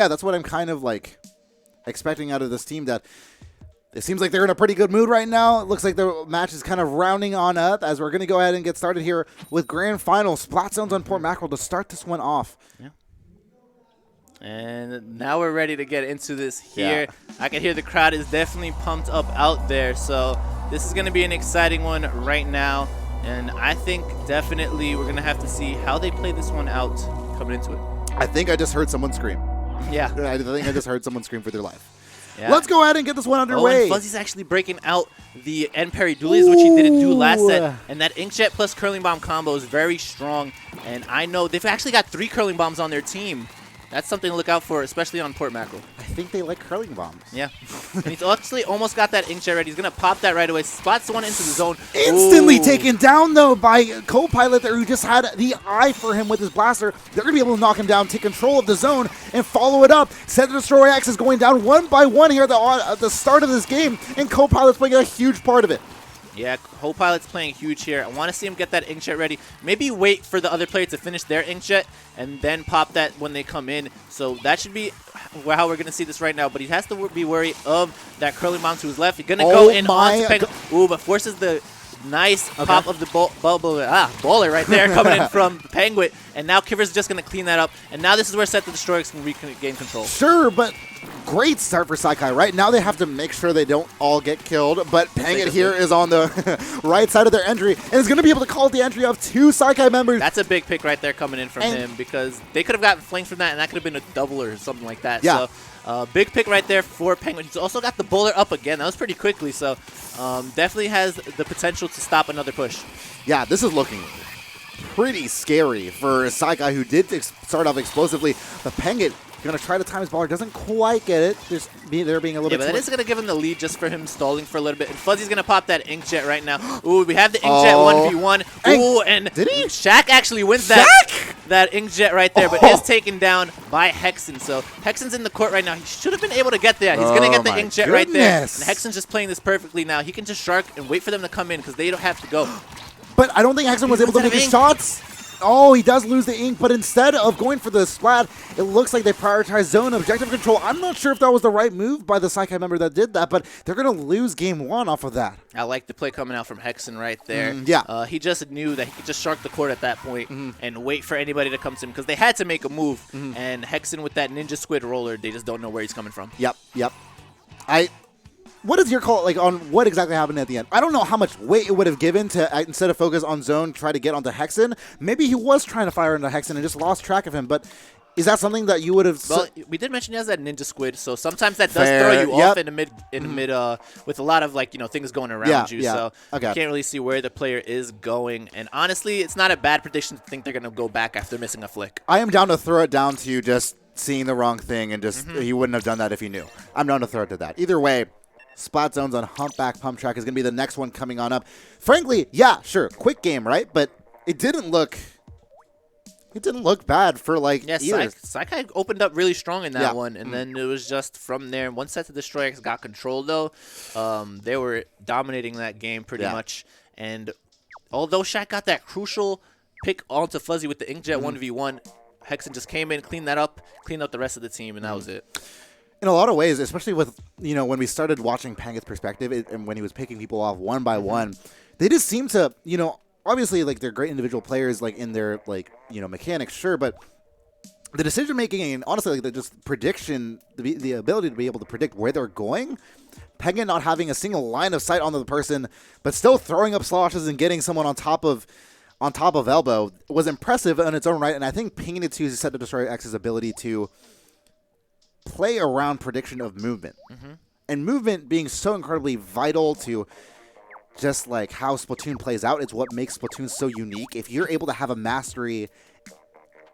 Yeah, that's what I'm kind of like expecting out of this team. That it seems like they're in a pretty good mood right now. It looks like the match is kind of rounding on up as we're going to go ahead and get started here with Grand Final. Splat Zones on Port Mackerel to start this one off. Yeah. And now we're ready to get into this here. Yeah. I can hear the crowd is definitely pumped up out there. So this is going to be an exciting one right now. And I think definitely we're going to have to see how they play this one out coming into it. I think I just heard someone scream. Yeah. I think I just heard someone scream for their life. Yeah. Let's go ahead and get this one underway. And Fuzzy's actually breaking out the end parry dualies, which he didn't do last set. And that Inkjet plus Curling Bomb combo is very strong. And I know they've actually got 3 Curling Bombs on their team. That's something to look out for, especially on Port Mackerel. I think they like curling bombs. Yeah. And he's actually almost got that Inkjet ready. He's going to pop that right away. Spots one into the zone. Instantly taken down, though, by co-pilot there, who just had the eye for him with his blaster. They're going to be able to knock him down, take control of the zone, and follow it up. SetToDestroyX is going down one by one here at the start of this game, and co-pilot's playing a huge part of it. Yeah, co-pilot's playing huge here. I want to see him get that Inkjet ready. Maybe wait for the other player to finish their Inkjet and then pop that when they come in. So that should be how we're going to see this right now. But he has to be wary of that curling bomb to his left. He's going to go in onto Penguin. Ooh, but forces the nice pop of the baller right there coming in from Penguin. And now Kiver's just going to clean that up. And now this is where SetToDestroyX can regain control. Sure, but great start for Saikai. Right now they have to make sure they don't all get killed, but Penguin here is on the right side of their entry and is going to be able to call the entry of 2 Saikai members. That's a big pick right there coming in from him, because they could have gotten flanked from that, and that could have been a double or something like that. Yeah. So big pick right there for Penguin. He's also got the bowler up again. That was pretty quickly, so definitely has the potential to stop another push. Yeah, this is looking pretty scary for Saikai, who did start off explosively. The Penguin going to try to time his baller. Doesn't quite get it. They're being a little bit. Yeah, but that is going to give him the lead just for him stalling for a little bit. And Fuzzy's going to pop that Inkjet right now. Ooh, we have the Inkjet 1v1. Ooh, and did he? Shaq actually wins that Inkjet right there, but is taken down by Hexen. So Hexen's in the court right now. He should have been able to get there. He's going to get the Inkjet right there. And Hexen's just playing this perfectly now. He can just shark and wait for them to come in because they don't have to go. But I don't think Hexen was able to make his shots. Oh, he does lose the ink, but instead of going for the Splat, it looks like they prioritized zone objective control. I'm not sure if that was the right move by the Saikai member that did that, but they're going to lose game 1 off of that. I like the play coming out from Hexen right there. Yeah. He just knew that he could just shark the court at that point and wait for anybody to come to him because they had to make a move. And Hexen with that Ninja Squid roller, they just don't know where he's coming from. Yep. What is your call on what exactly happened at the end? I don't know how much weight it would have given to, instead of focus on zone, try to get onto Hexen. Maybe he was trying to fire into Hexen and just lost track of him, but is that something that you would have... Well, we did mention he has that Ninja Squid, so sometimes that does throw you off in the mid, with a lot of, things going around you. So you can't really see where the player is going. And honestly, it's not a bad prediction to think they're going to go back after missing a flick. I am down to throw it down to just seeing the wrong thing and just he wouldn't have done that if he knew. I'm down to throw it to that. Either way, Splat Zones on Humpback Pump Track is going to be the next one coming on up. Frankly, yeah, sure, quick game, right? But it didn't look bad for either. Saikai opened up really strong in that one, and then it was just from there. Once SetToDestroyX got control, though, they were dominating that game pretty much. And although Shaq got that crucial pick onto Fuzzy with the Inkjet 1v1, Hexen just came in, cleaned that up, cleaned up the rest of the team, and that was it. In a lot of ways, especially with, when we started watching Panga's perspective and when he was picking people off one by one, they just seem to, obviously, they're great individual players, in their, mechanics, sure, but the decision-making and, honestly, the just prediction, the ability to be able to predict where they're going, Penguin not having a single line of sight onto the person, but still throwing up sloshes and getting someone on top of elbow was impressive in its own right, and I think pinging it to SetToDestroyX's ability to play around prediction of movement. And movement being so incredibly vital to just how Splatoon plays out. It's what makes Splatoon so unique. If you're able to have a mastery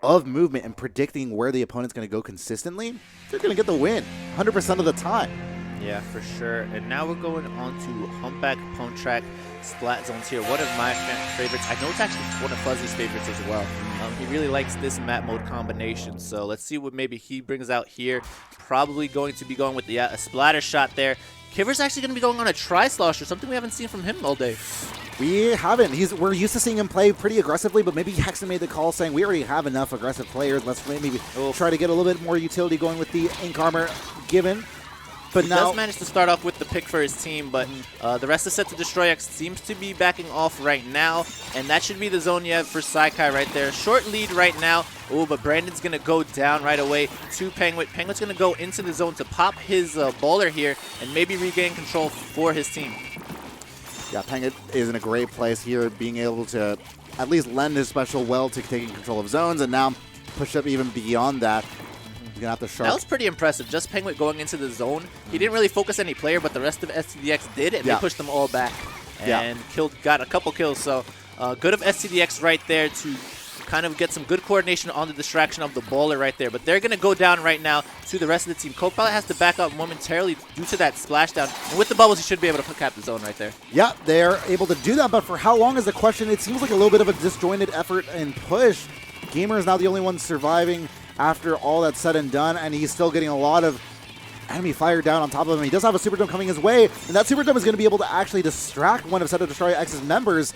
of movement and predicting where the opponent's going to go consistently, they're going to get the win 100% of the time. Yeah, for sure. And now we're going on to Humpback Pump Track Splat Zones here. One of my favorites. I know it's actually one of Fuzzy's favorites as well. He really likes this map mode combination. So let's see what maybe he brings out here. Probably going to be going with a splatter shot there. Kiver's actually going to be going on a tri-slosher, something we haven't seen from him all day. We haven't. We're used to seeing him play pretty aggressively, but maybe Hexen made the call saying we already have enough aggressive players. Let's maybe try to get a little bit more utility going with the ink armor given. But he now does manage to start off with the pick for his team, but the rest of SetToDestroyX seems to be backing off right now, and that should be the zone you have for Saikai right there. Short lead right now. Oh, but Brandon's going to go down right away to Penguin. Penguin's going to go into the zone to pop his bowler here and maybe regain control for his team. Yeah, Penguin is in a great place here, being able to at least lend his special well to taking control of zones, and now push up even beyond that. He's going to have to sharp. That was pretty impressive. Just Penguin going into the zone. He didn't really focus any player, but the rest of STDX did, and they pushed them all back and got a couple kills. So good of STDX right there to kind of get some good coordination on the distraction of the bowler right there. But they're going to go down right now to the rest of the team. Copilot has to back up momentarily due to that splashdown. And with the bubbles, he should be able to cap the zone right there. Yeah, they're able to do that, but for how long is the question? It seems like a little bit of a disjointed effort and push. Gamer is now the only one surviving after all that's said and done, and he's still getting a lot of enemy fire down on top of him. He does have a Super Dome coming his way, and that Super Dome is going to be able to actually distract one of SetToDestroyX's members.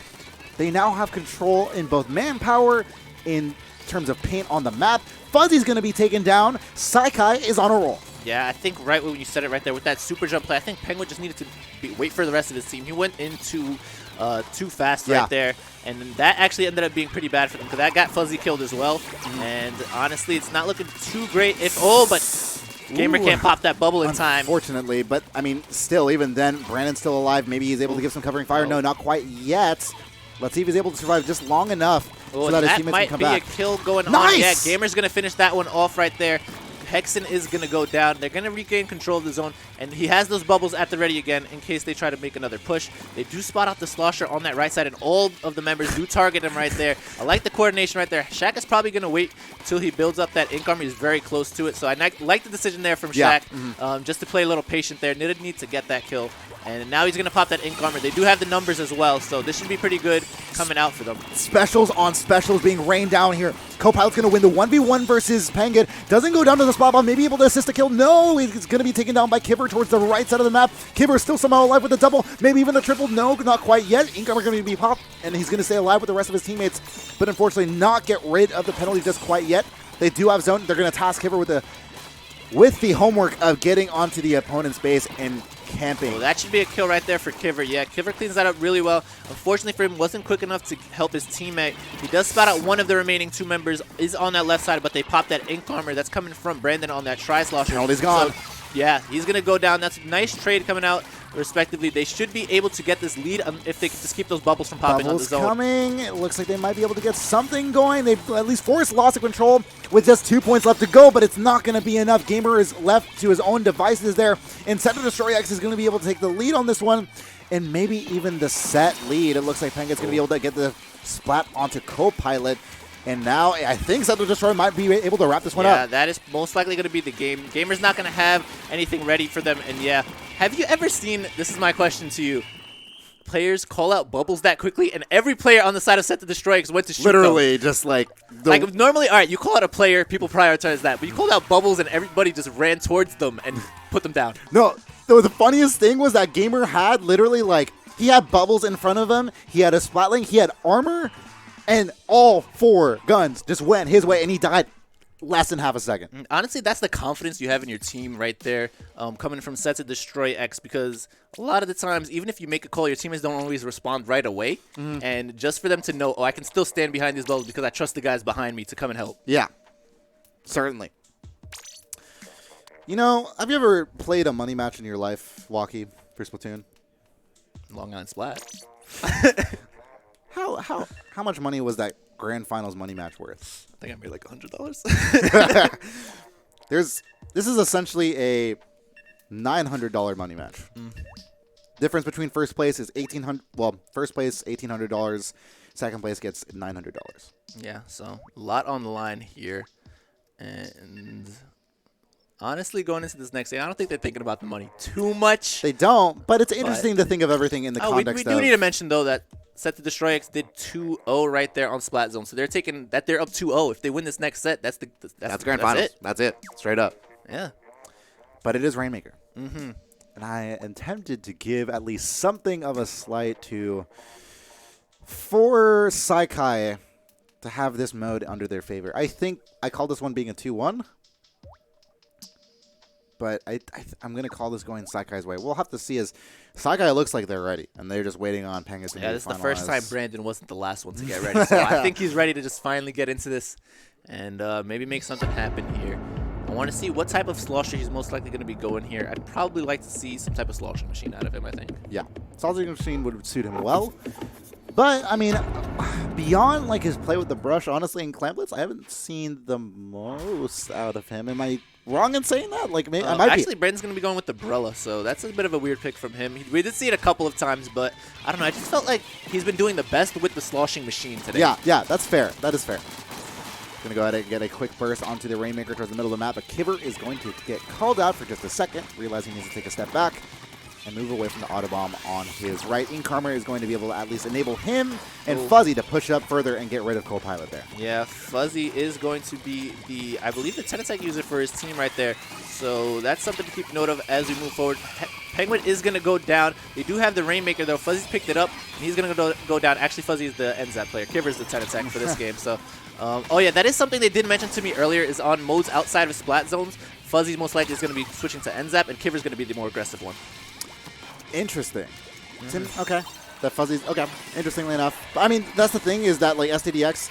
They now have control in both manpower, in terms of paint on the map. Fuzzy's going to be taken down. Saikai is on a roll. Yeah, I think right when you said it right there with that super jump play, I think Penguin just needed to wait for the rest of his team. He went into too fast right there, and that actually ended up being pretty bad for them because that got Fuzzy killed as well. And honestly, it's not looking too great. But Gamer can't pop that bubble in time. Unfortunately, but I mean, still, even then, Brandon's still alive. Maybe he's able to give some covering fire. No, not quite yet. Let's see if he's able to survive just long enough so that his teammates can come back. That might be a kill going on. Yeah, Gamer's going to finish that one off right there. Hexen is going to go down. They're going to regain control of the zone, and he has those bubbles at the ready again in case they try to make another push. They do spot out the slosher on that right side, and all of the members do target him right there. I like the coordination right there. Shaq is probably going to wait till he builds up that ink armor. He's very close to it, so I like the decision there from Shaq, just to play a little patient there. Didn't need to get that kill. And now he's going to pop that ink armor. They do have the numbers as well, so this should be pretty good coming out for them. Specials on specials being rained down here. Copilot's going to win the 1v1 versus Penguin. Doesn't go down to the spot bomb. Maybe able to assist a kill. No, he's going to be taken down by Kiver towards the right side of the map. Kiver still somehow alive with the double. Maybe even the triple. No, not quite yet. Ink armor going to be popped, and he's going to stay alive with the rest of his teammates, but unfortunately not get rid of the penalty just quite yet. They do have zone. They're going to task Kiver with the homework of getting onto the opponent's base and camping. Well, that should be a kill right there for Kiver. Yeah, Kiver cleans that up really well. Unfortunately for him, wasn't quick enough to help his teammate. He does spot out one of the remaining two members, is on that left side, but they pop that ink armor that's coming from Brandon on that tri-slosher. Penalty's gone. So, yeah, he's going to go down. That's a nice trade coming out, respectively. They should be able to get this lead if they can just keep those bubbles from popping on the zone. Coming. It looks like they might be able to get something going. They've at least forced loss of control with just 2 points left to go, but it's not going to be enough. Gamer is left to his own devices there, and SetToDestroyX is going to be able to take the lead on this one, and maybe even the set lead. It looks like Penguin's going to be able to get the splat onto Copilot. And now I think SetToDestroy might be able to wrap this one up. Yeah, that is most likely going to be the game. Gamer's not going to have anything ready for them. And yeah, have you ever seen, this is my question to you, players call out bubbles that quickly? And every player on the side of SetToDestroyX went to shoot literally them. Just like... Like normally, all right, you call out a player, people prioritize that. But you called out bubbles and everybody just ran towards them and put them down. No, the funniest thing was that Gamer had literally like, he had bubbles in front of him, he had a splatling, he had armor, and all 4 guns just went his way, and he died less than half a second. Honestly, that's the confidence you have in your team right there, coming from SetToDestroyX, because a lot of the times, even if you make a call, your teammates don't always respond right away. And just for them to know, oh, I can still stand behind these bubbles because I trust the guys behind me to come and help. Yeah, certainly. You know, have you ever played a money match in your life, Walkie, for Splatoon? Long Island Splat. How much money was that grand finals money match worth? I think I made like $100. This is essentially a $900 money match. Difference between first place is $1,800. Well, first place $1,800. Second place gets $900. Yeah, so a lot on the line here, and honestly, going into this next game, I don't think they're thinking about the money too much. They don't, but it's interesting to think of everything in the context we do need to mention, though, that SetToDestroyX did 2-0 right there on Splat Zone. So they're taking that they're up 2-0. If they win this next set, that's grand finals. That's it. Straight up. Yeah. But it is Rainmaker. And And I am tempted to give at least something of a slight to for Saikai to have this mode under their favor. I think I call this one being a 2-1. But I'm going to call this going Saikai's way. We'll have to see as Saikai looks like they're ready. And they're just waiting on Penguins to Yeah, this is the finalize. first time Brandon wasn't the last one to get ready. So I think he's ready to just finally get into this and maybe make something happen here. I want to see what type of slosher he's most likely going to be going here. I'd probably like to see some type of slosher machine out of him, I think. Yeah, sloshing machine would suit him well. But, I mean, beyond like his play with the brush, honestly, in Clamplets, I haven't seen the most out of him. Am I wrong in saying that? Like, maybe, I might actually, Brandon's going to be going with the Brella, so that's a bit of a weird pick from him. We did see it a couple of times, but I don't know. I just felt like he's been doing the best with the sloshing machine today. Yeah, that's fair. That is fair. Going to go ahead and get a quick burst onto the Rainmaker towards the middle of the map, but Kivver is going to get called out for just a second, realizing he needs to take a step back and move away from the Autobomb on his right. Inkarmer is going to be able to at least enable him and Fuzzy to push up further and get rid of Copilot there. Yeah, Fuzzy is going to be the, I believe, the 10-attack user for his team right there. So that's something to keep note of as we move forward. Penguin is going to go down. They do have the Rainmaker, though. Fuzzy's picked it up, and he's going to go down. Actually, Fuzzy is the NZAP player. Kivver's the 10-attack for this game. So, oh, yeah, that is something they did mention to me earlier, is on modes outside of Splat zones, Fuzzy most likely is going to be switching to NZAP, and Kivver's going to be the more aggressive one. Interesting. Okay. That Fuzzy's okay. Interestingly enough, I mean, that's the thing is that like STDX,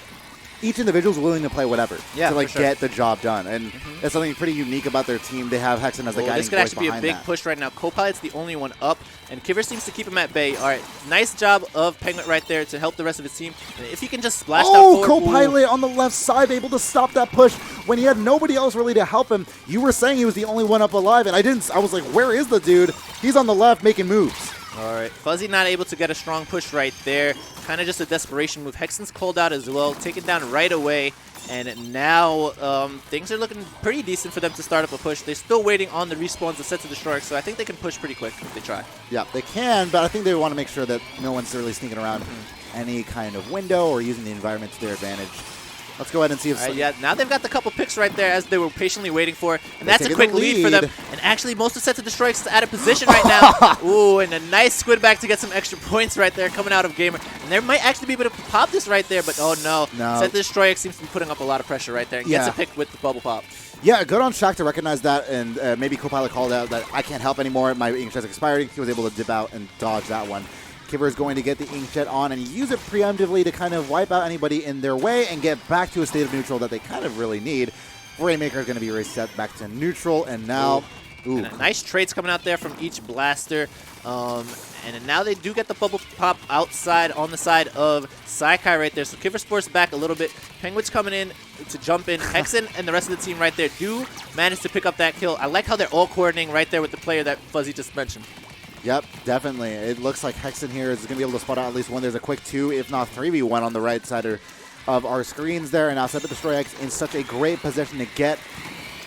each individual's willing to play whatever to like get the job done, and it's something pretty unique about their team. They have Hexen as the guiding This could voice actually be a big that. push right now. Copilot's the only one up, and Kivver seems to keep him at bay. All right, nice job of Penguin right there to help the rest of his team. And if he can just splash that forward. Copilot on the left side able to stop that push when he had nobody else really to help him. You were saying he was the only one up alive, and I was like, where is the dude? He's on the left making moves. All right, Fuzzy not able to get a strong push right there. Kind of just a desperation move. Hexen's called out as well, taken down right away. And now things are looking pretty decent for them to start up a push. They're still waiting on the respawns of SetToDestroyX, so I think they can push pretty quick if they try. Yeah, they can, but I think they want to make sure that no one's really sneaking around any kind of window or using the environment to their advantage. Let's go ahead and see if... yeah, now they've got the couple picks right there as they were patiently waiting for. And that's a quick lead for them. And actually, most of SetToDestroyX is out of position right now. Ooh, and a nice squid back to get some extra points right there coming out of Gamer. And they might actually be able to pop this right there, but oh no. SetToDestroyX seems to be putting up a lot of pressure right there and gets a pick with the bubble pop. Yeah, good on Shaq to recognize that, and maybe Copilot called out that I can't help anymore. My inkjet has expired. He was able to dip out and dodge that one. Kivver is going to get the inkjet on and use it preemptively to kind of wipe out anybody in their way and get back to a state of neutral that they kind of really need. Rainmaker is going to be reset back to neutral, and now... And nice trades coming out there from each blaster. And now they do get the bubble pop outside on the side of Saikai right there. So Kivver Sports back a little bit. Penguins coming in to jump in. Hexen and the rest of the team right there do manage to pick up that kill. I like how they're all coordinating right there with the player that Fuzzy just mentioned. Yep, definitely. It looks like Hexen here is going to be able to spot out at least one. There's a quick 2, if not 3v1 on the right side of our screens there. And now SetToDestroyX in such a great position to get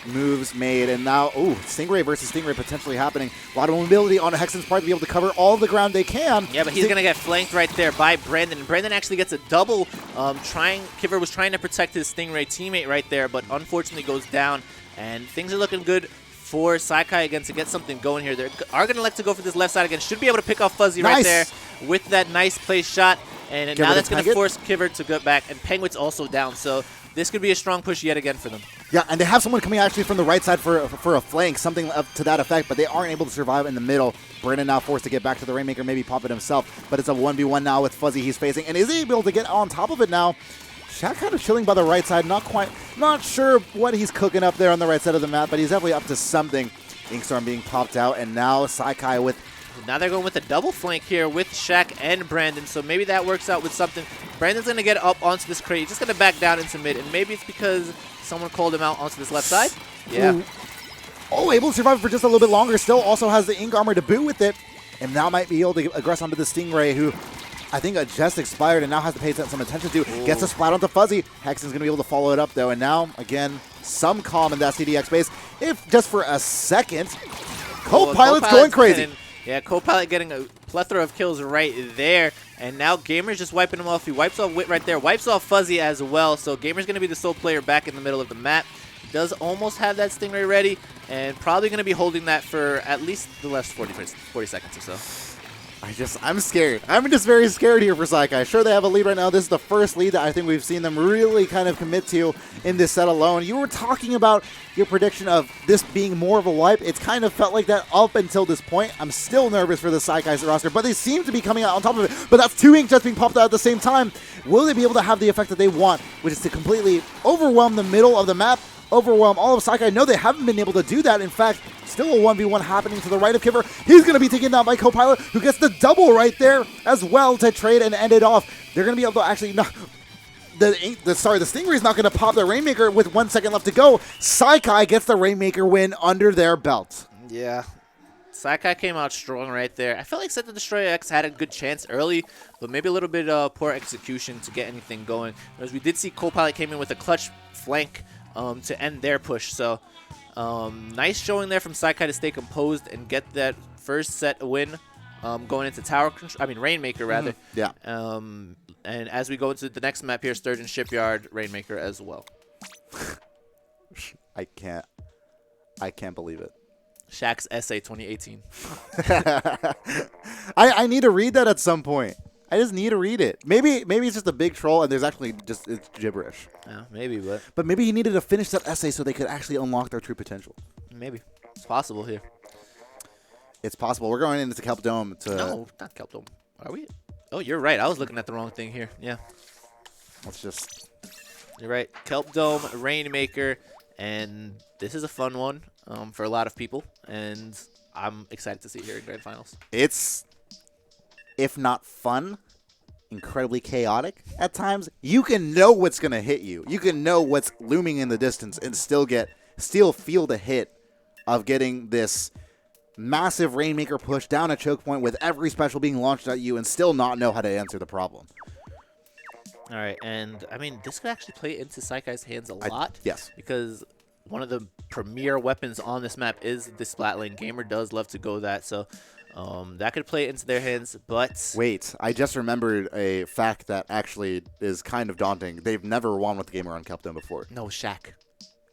moves made. And now, Stingray versus Stingray potentially happening. A lot of mobility on Hexen's part to be able to cover all of the ground they can. Yeah, but he's going to get flanked right there by Brandon. And Brandon actually gets a double. Kivver was trying to protect his Stingray teammate right there, but unfortunately goes down. And things are looking good for Saikai again to get something going here. They are going to like to go for this left side again. Should be able to pick off Fuzzy right there with that nice place shot. And now that's going to force Kivver to go back. And Penguin's also down. So this could be a strong push yet again for them. Yeah, and they have someone coming actually from the right side for a flank, something up to that effect, but they aren't able to survive in the middle. Brandon now forced to get back to the Rainmaker, maybe pop it himself, but it's a 1v1 now with Fuzzy he's facing. And is he able to get on top of it now? Shaq kind of chilling by the right side, not sure what he's cooking up there on the right side of the map, but he's definitely up to something. Inkstorm being popped out, and now Saikai with... Now they're going with a double flank here with Shaq and Brandon, so maybe that works out with something. Brandon's going to get up onto this crate. He's just going to back down into mid, and maybe it's because someone called him out onto this left side. Yeah. Ooh. Able to survive for just a little bit longer. Still also has the ink armor to boot with it, and now might be able to aggress onto the Stingray, who I think just expired and now has to pay some attention to. Gets a splat onto Fuzzy. Hexen's going to be able to follow it up, though, and now, again, some calm in that CDX base. If just for a second, Copilot's going crazy. Yeah, Copilot getting a plethora of kills right there. And now Gamer's just wiping him off. He wipes off Wit right there. Wipes off Fuzzy as well. So Gamer's going to be the sole player back in the middle of the map. does almost have that Stingray ready, and probably going to be holding that for at least the last 40 seconds or so. I'm scared. I'm just very scared here for Saikai. Sure, they have a lead right now. This is the first lead that I think we've seen them really kind of commit to in this set alone. You were talking about your prediction of this being more of a wipe. It's kind of felt like that up until this point. I'm still nervous for the Saikai's roster, but they seem to be coming out on top of it. But that's 2 inkjets being popped out at the same time. Will they be able to have the effect that they want, which is to completely overwhelm the middle of the map, overwhelm all of Saikai? No, they haven't been able to do that. In fact, still a 1v1 happening to the right of Kiver. He's going to be taken down by Copilot, who gets the double right there as well to trade and end it off. They're going to be able to actually... No, the Stingray's not going to pop the Rainmaker with 1 second left to go. Saikai gets the Rainmaker win under their belt. Yeah. Saikai came out strong right there. I felt like SetToDestroyX had a good chance early, but maybe a little bit poor execution to get anything going. As we did see Copilot came in with a clutch flank to end their push. So nice showing there from Saikai to stay composed and get that first set win going into tower control. I mean Rainmaker rather. Yeah. And as we go into the next map here, Sturgeon Shipyard, Rainmaker as well. I can't believe it. Shaq's essay 2018. I need to read that at some point. I just need to read it. Maybe it's just a big troll and there's actually just it's gibberish. Yeah, maybe, but maybe he needed to finish that essay so they could actually unlock their true potential. Maybe it's possible here. It's possible. We're going into Kelp Dome to. No, not Kelp Dome. Are we? Oh, you're right. I was looking at the wrong thing here. Yeah. Let's just. You're right. Kelp Dome, Rainmaker, and this is a fun one for a lot of people, and I'm excited to see it here in Grand Finals. It's, if not fun, incredibly chaotic at times. You can know what's going to hit you. You can know what's looming in the distance and still feel the hit of getting this massive Rainmaker push down a choke point with every special being launched at you and still not know how to answer the problem. All right, and I mean, this could actually play into Saikai's hands a lot. Yes. Because one of the premier weapons on this map is the Splat lane. Gamer does love to go that, so that could play into their hands, but... Wait, I just remembered a fact that actually is kind of daunting. They've never won with the Gamer on Kelp Dome before. No, Shaq.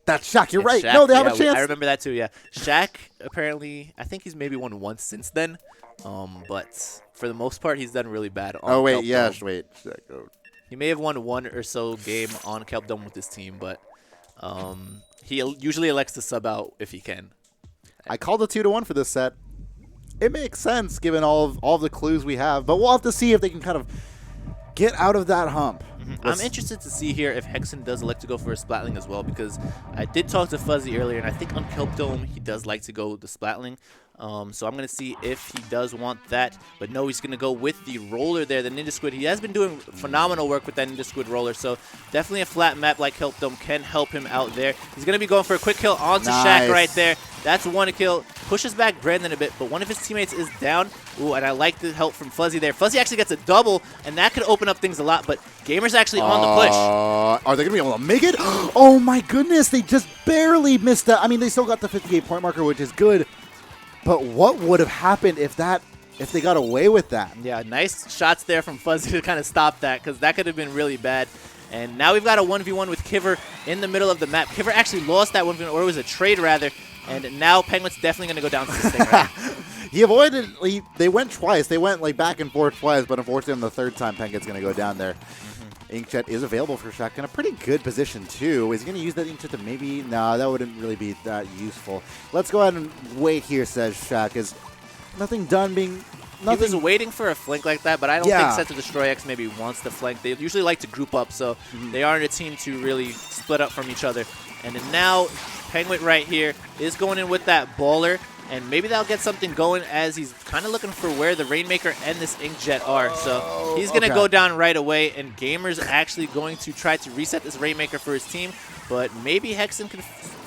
That's Shaq, you're right. Shaq, No, they have a chance. I remember that too, yeah. Shaq, apparently, I think he's maybe won once since then, but for the most part, he's done really bad on Oh, wait, Kelp yeah, Dome. wait. He may have won one or so game on Kelp Dome with his team, but he usually elects to sub out if he can. I called a 2-1 for this set. It makes sense given all of the clues we have, but we'll have to see if they can kind of get out of that hump. I'm interested to see here if Hexen does elect to go for a Splatling as well, because I did talk to Fuzzy earlier, and I think on Kelp Dome he does like to go the Splatling. So I'm going to see if he does want that. But no, he's going to go with the roller there, the Ninja Squid. He has been doing phenomenal work with that Ninja Squid roller, so definitely a flat map like Kelp Dome can help him out there. He's going to be going for a quick kill onto Shaq right there. That's one kill. Pushes back Brandon a bit, but one of his teammates is down. Ooh, and I like the help from Fuzzy there. Fuzzy actually gets a double, and that could open up things a lot, but Gamer's actually on the push. Are they going to be able to make it? Oh my goodness, they just barely missed that. I mean, they still got the 58 point marker, which is good. But what would have happened if they got away with that? Yeah, nice shots there from Fuzzy to kind of stop that, because that could have been really bad. And now we've got a 1v1 with Kiver in the middle of the map. Kiver actually lost that 1v1, or it was a trade rather. And now Penguin's definitely going to go down to this thing, right? He avoided. They went twice. They went like back and forth twice, but unfortunately on the third time, Penguin's going to go down there. Inkjet is available for Shaq in a pretty good position, too. Is he going to use that Inkjet to maybe? No, that wouldn't really be that useful. Let's go ahead and wait here, says Shaq. Is nothing done being... Nothing. He was waiting for a flank like that, but I don't think SetToDestroyX maybe wants to flank. They usually like to group up, so they aren't a team to really split up from each other. And then now, Penguin right here is going in with that baller, and maybe that'll get something going as he's kind of looking for where the Rainmaker and this Inkjet are. So he's going to go down right away, and Gamer's actually going to try to reset this Rainmaker for his team, but maybe Hexen can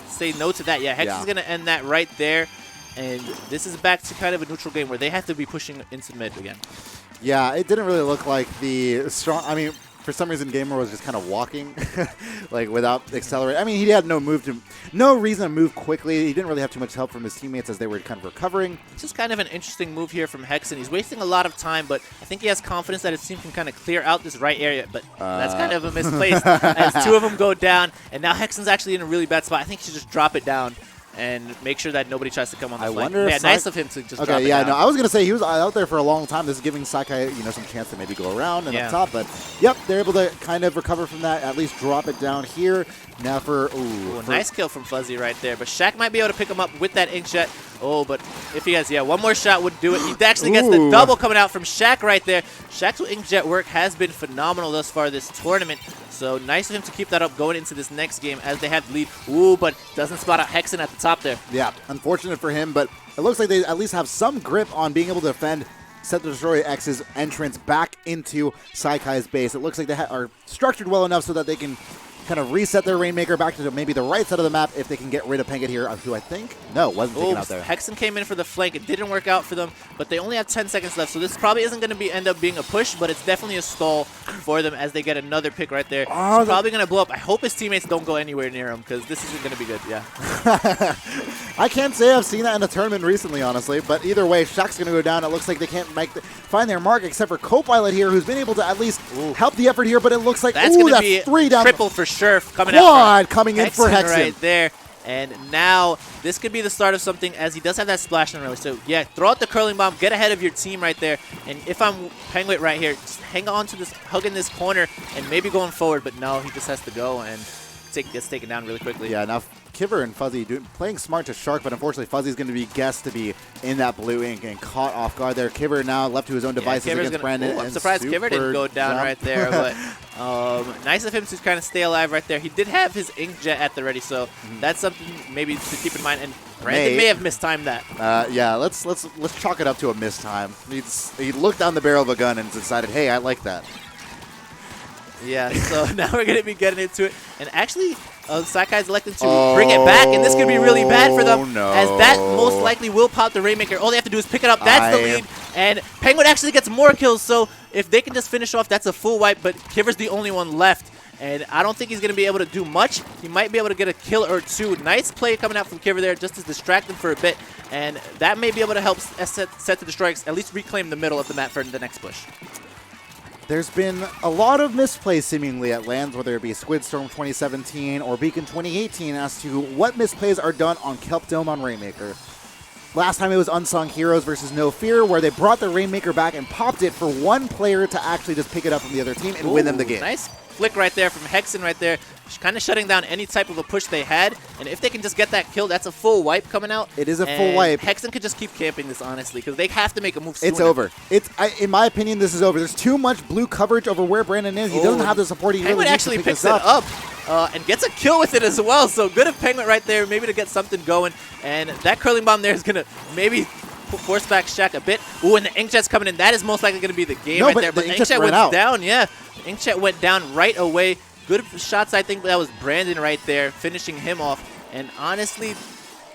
say no to that. Yeah, Hexen's going to end that right there. And this is back to kind of a neutral game where they have to be pushing into mid again. Yeah, it didn't really look like the strong... I mean, for some reason Gamer was just kind of walking, like without accelerating. I mean, he had no reason to move quickly. He didn't really have too much help from his teammates as they were kind of recovering. It's just kind of an interesting move here from Hexen. He's wasting a lot of time, but I think he has confidence that his team can kind of clear out this right area, but that's kind of a misplaced as two of them go down, and now Hexen's actually in a really bad spot. I think he should just drop it down and make sure that nobody tries to come on the flank. Yeah, nice of him to just drop it down. No, I was going to say he was out there for a long time. This is giving Saikai, some chance to maybe go around and up top. But, yep, they're able to kind of recover from that, at least drop it down here. Now for, nice kill from Fuzzy right there. But Shaq might be able to pick him up with that inkjet. Oh, but if he has, one more shot would do it. He actually gets the double coming out from Shaq right there. Shaq's inkjet work has been phenomenal thus far this tournament. So nice of him to keep that up going into this next game as they have the lead. Ooh, but doesn't spot out Hexen at the top there. Yeah, unfortunate for him, but it looks like they at least have some grip on being able to defend SetToDestroyX's entrance back into Saikai's base. It looks like they are structured well enough so that they can kind of reset their Rainmaker back to maybe the right side of the map if they can get rid of Penguin here, who I think, wasn't taken out there. Hexen came in for the flank. It didn't work out for them, but they only have 10 seconds left, so this probably isn't going to end up being a push, but it's definitely a stall for them as they get another pick right there. It's probably going to blow up. I hope his teammates don't go anywhere near him because this isn't going to be good, I can't say I've seen that in the tournament recently, honestly, but either way, Shaq's going to go down. It looks like they can't find their mark except for Copilot here, who's been able to at least help the effort here, but it looks like, that's going to be 3 down. Triple for sure coming out. Coming in for Hexen right there. And now this could be the start of something as he does have that splash on early. So yeah, throw out the curling bomb, get ahead of your team right there. And if I'm Penguin right here, just hang on to this, hug in this corner, and maybe going forward. But no, he just has to go and gets taken down really quickly. Yeah, now Kiver and Fuzzy playing smart to Shark, but unfortunately Fuzzy's going to be guessed to be in that blue ink and caught off guard there. Kiver now left to his own devices against Brandon. I'm surprised Kiver didn't go down right there, but nice of him to kind of stay alive right there. He did have his inkjet at the ready, so that's something maybe to keep in mind. And Brandon may have mistimed that. Yeah, let's chalk it up to a mistime. He looked down the barrel of a gun and decided, hey, I like that. Yeah, so now we're going to be getting into it. And actually, Saikai's elected to bring it back, and this could be really bad for them, as that most likely will pop the Rainmaker. All they have to do is pick it up. That's the lead, and Penguin actually gets more kills, so if they can just finish off, that's a full wipe, but Kiver's the only one left. And I don't think he's going to be able to do much. He might be able to get a kill or two. Nice play coming out from Kiver there just to distract him for a bit. And that may be able to help SetToDestroyX at least reclaim the middle of the map for the next push. There's been a lot of misplays seemingly at lands, whether it be Squidstorm 2017 or Beakon 2018, as to what misplays are done on Kelp Dome on Rainmaker. Last time it was Unsung Heroes versus No Fear, where they brought the Rainmaker back and popped it for one player to actually just pick it up from the other team and win them the game. Nice flick right there from Hexen right there. Kind of shutting down any type of a push they had. And if they can just get that kill, that's a full wipe coming out. It is a full wipe. Hexen could just keep camping this, honestly, because they have to make a move soon. It's over. In my opinion, this is over. There's too much blue coverage over where Brandon is. He doesn't have the support he really needs actually to pick picks it up and gets a kill with it as well. So good of Penguin right there, maybe to get something going. And that curling bomb there is going to maybe force back Shaq a bit. Ooh, and the inkjet's coming in. That is most likely going to be the game right there. But the inkjet went down. Yeah, the inkjet went down right away. Good shots, I think. That was Brandon right there, finishing him off. And honestly,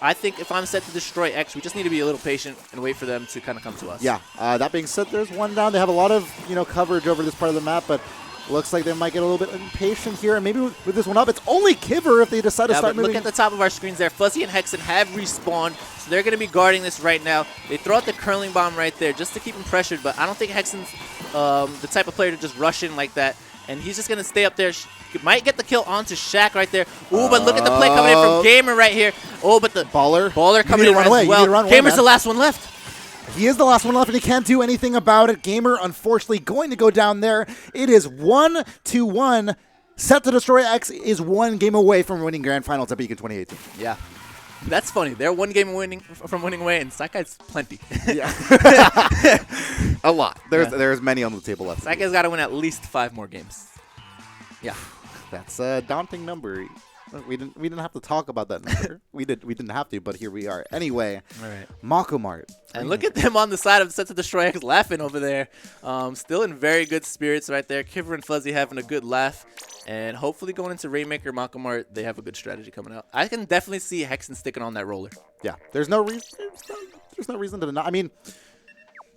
I think if I'm SetToDestroyX, we just need to be a little patient and wait for them to kind of come to us. Yeah. That being said, there's one down. They have a lot of coverage over this part of the map, but looks like they might get a little bit impatient here. And maybe with this one up, it's only Kiver if they decide to start moving. Look at the top of our screens there. Fuzzy and Hexen have respawned, so they're going to be guarding this right now. They throw out the curling bomb right there just to keep him pressured, but I don't think Hexen's the type of player to just rush in like that. And he's just going to stay up there. Might get the kill onto Shaq right there. Ooh, but look at the play coming in from Gamer right here. Oh, but the Baller coming in as well. Gamer's the last one left. He is the last one left, and he can't do anything about it. Gamer, unfortunately, going to go down there. It is 1-1. SetToDestroyX is one game away from winning Grand Finals at Beakon 2018. Yeah. That's funny. They're one game from winning away, and Saikai's plenty. Yeah. A lot. There's many on the table left. Saikai's got to win at least 5 more games. Yeah. That's a daunting number. We didn't have to talk about that number. we didn't have to, but here we are. Anyway, all right. Mako Mart. And look at them on the side of SetToDestroyX laughing over there. Still in very good spirits right there. Kiver and Fuzzy having a good laugh. And hopefully going into Rainmaker, Mako Mart, they have a good strategy coming out. I can definitely see Hexen sticking on that roller. Yeah. There's no reason to not. I mean,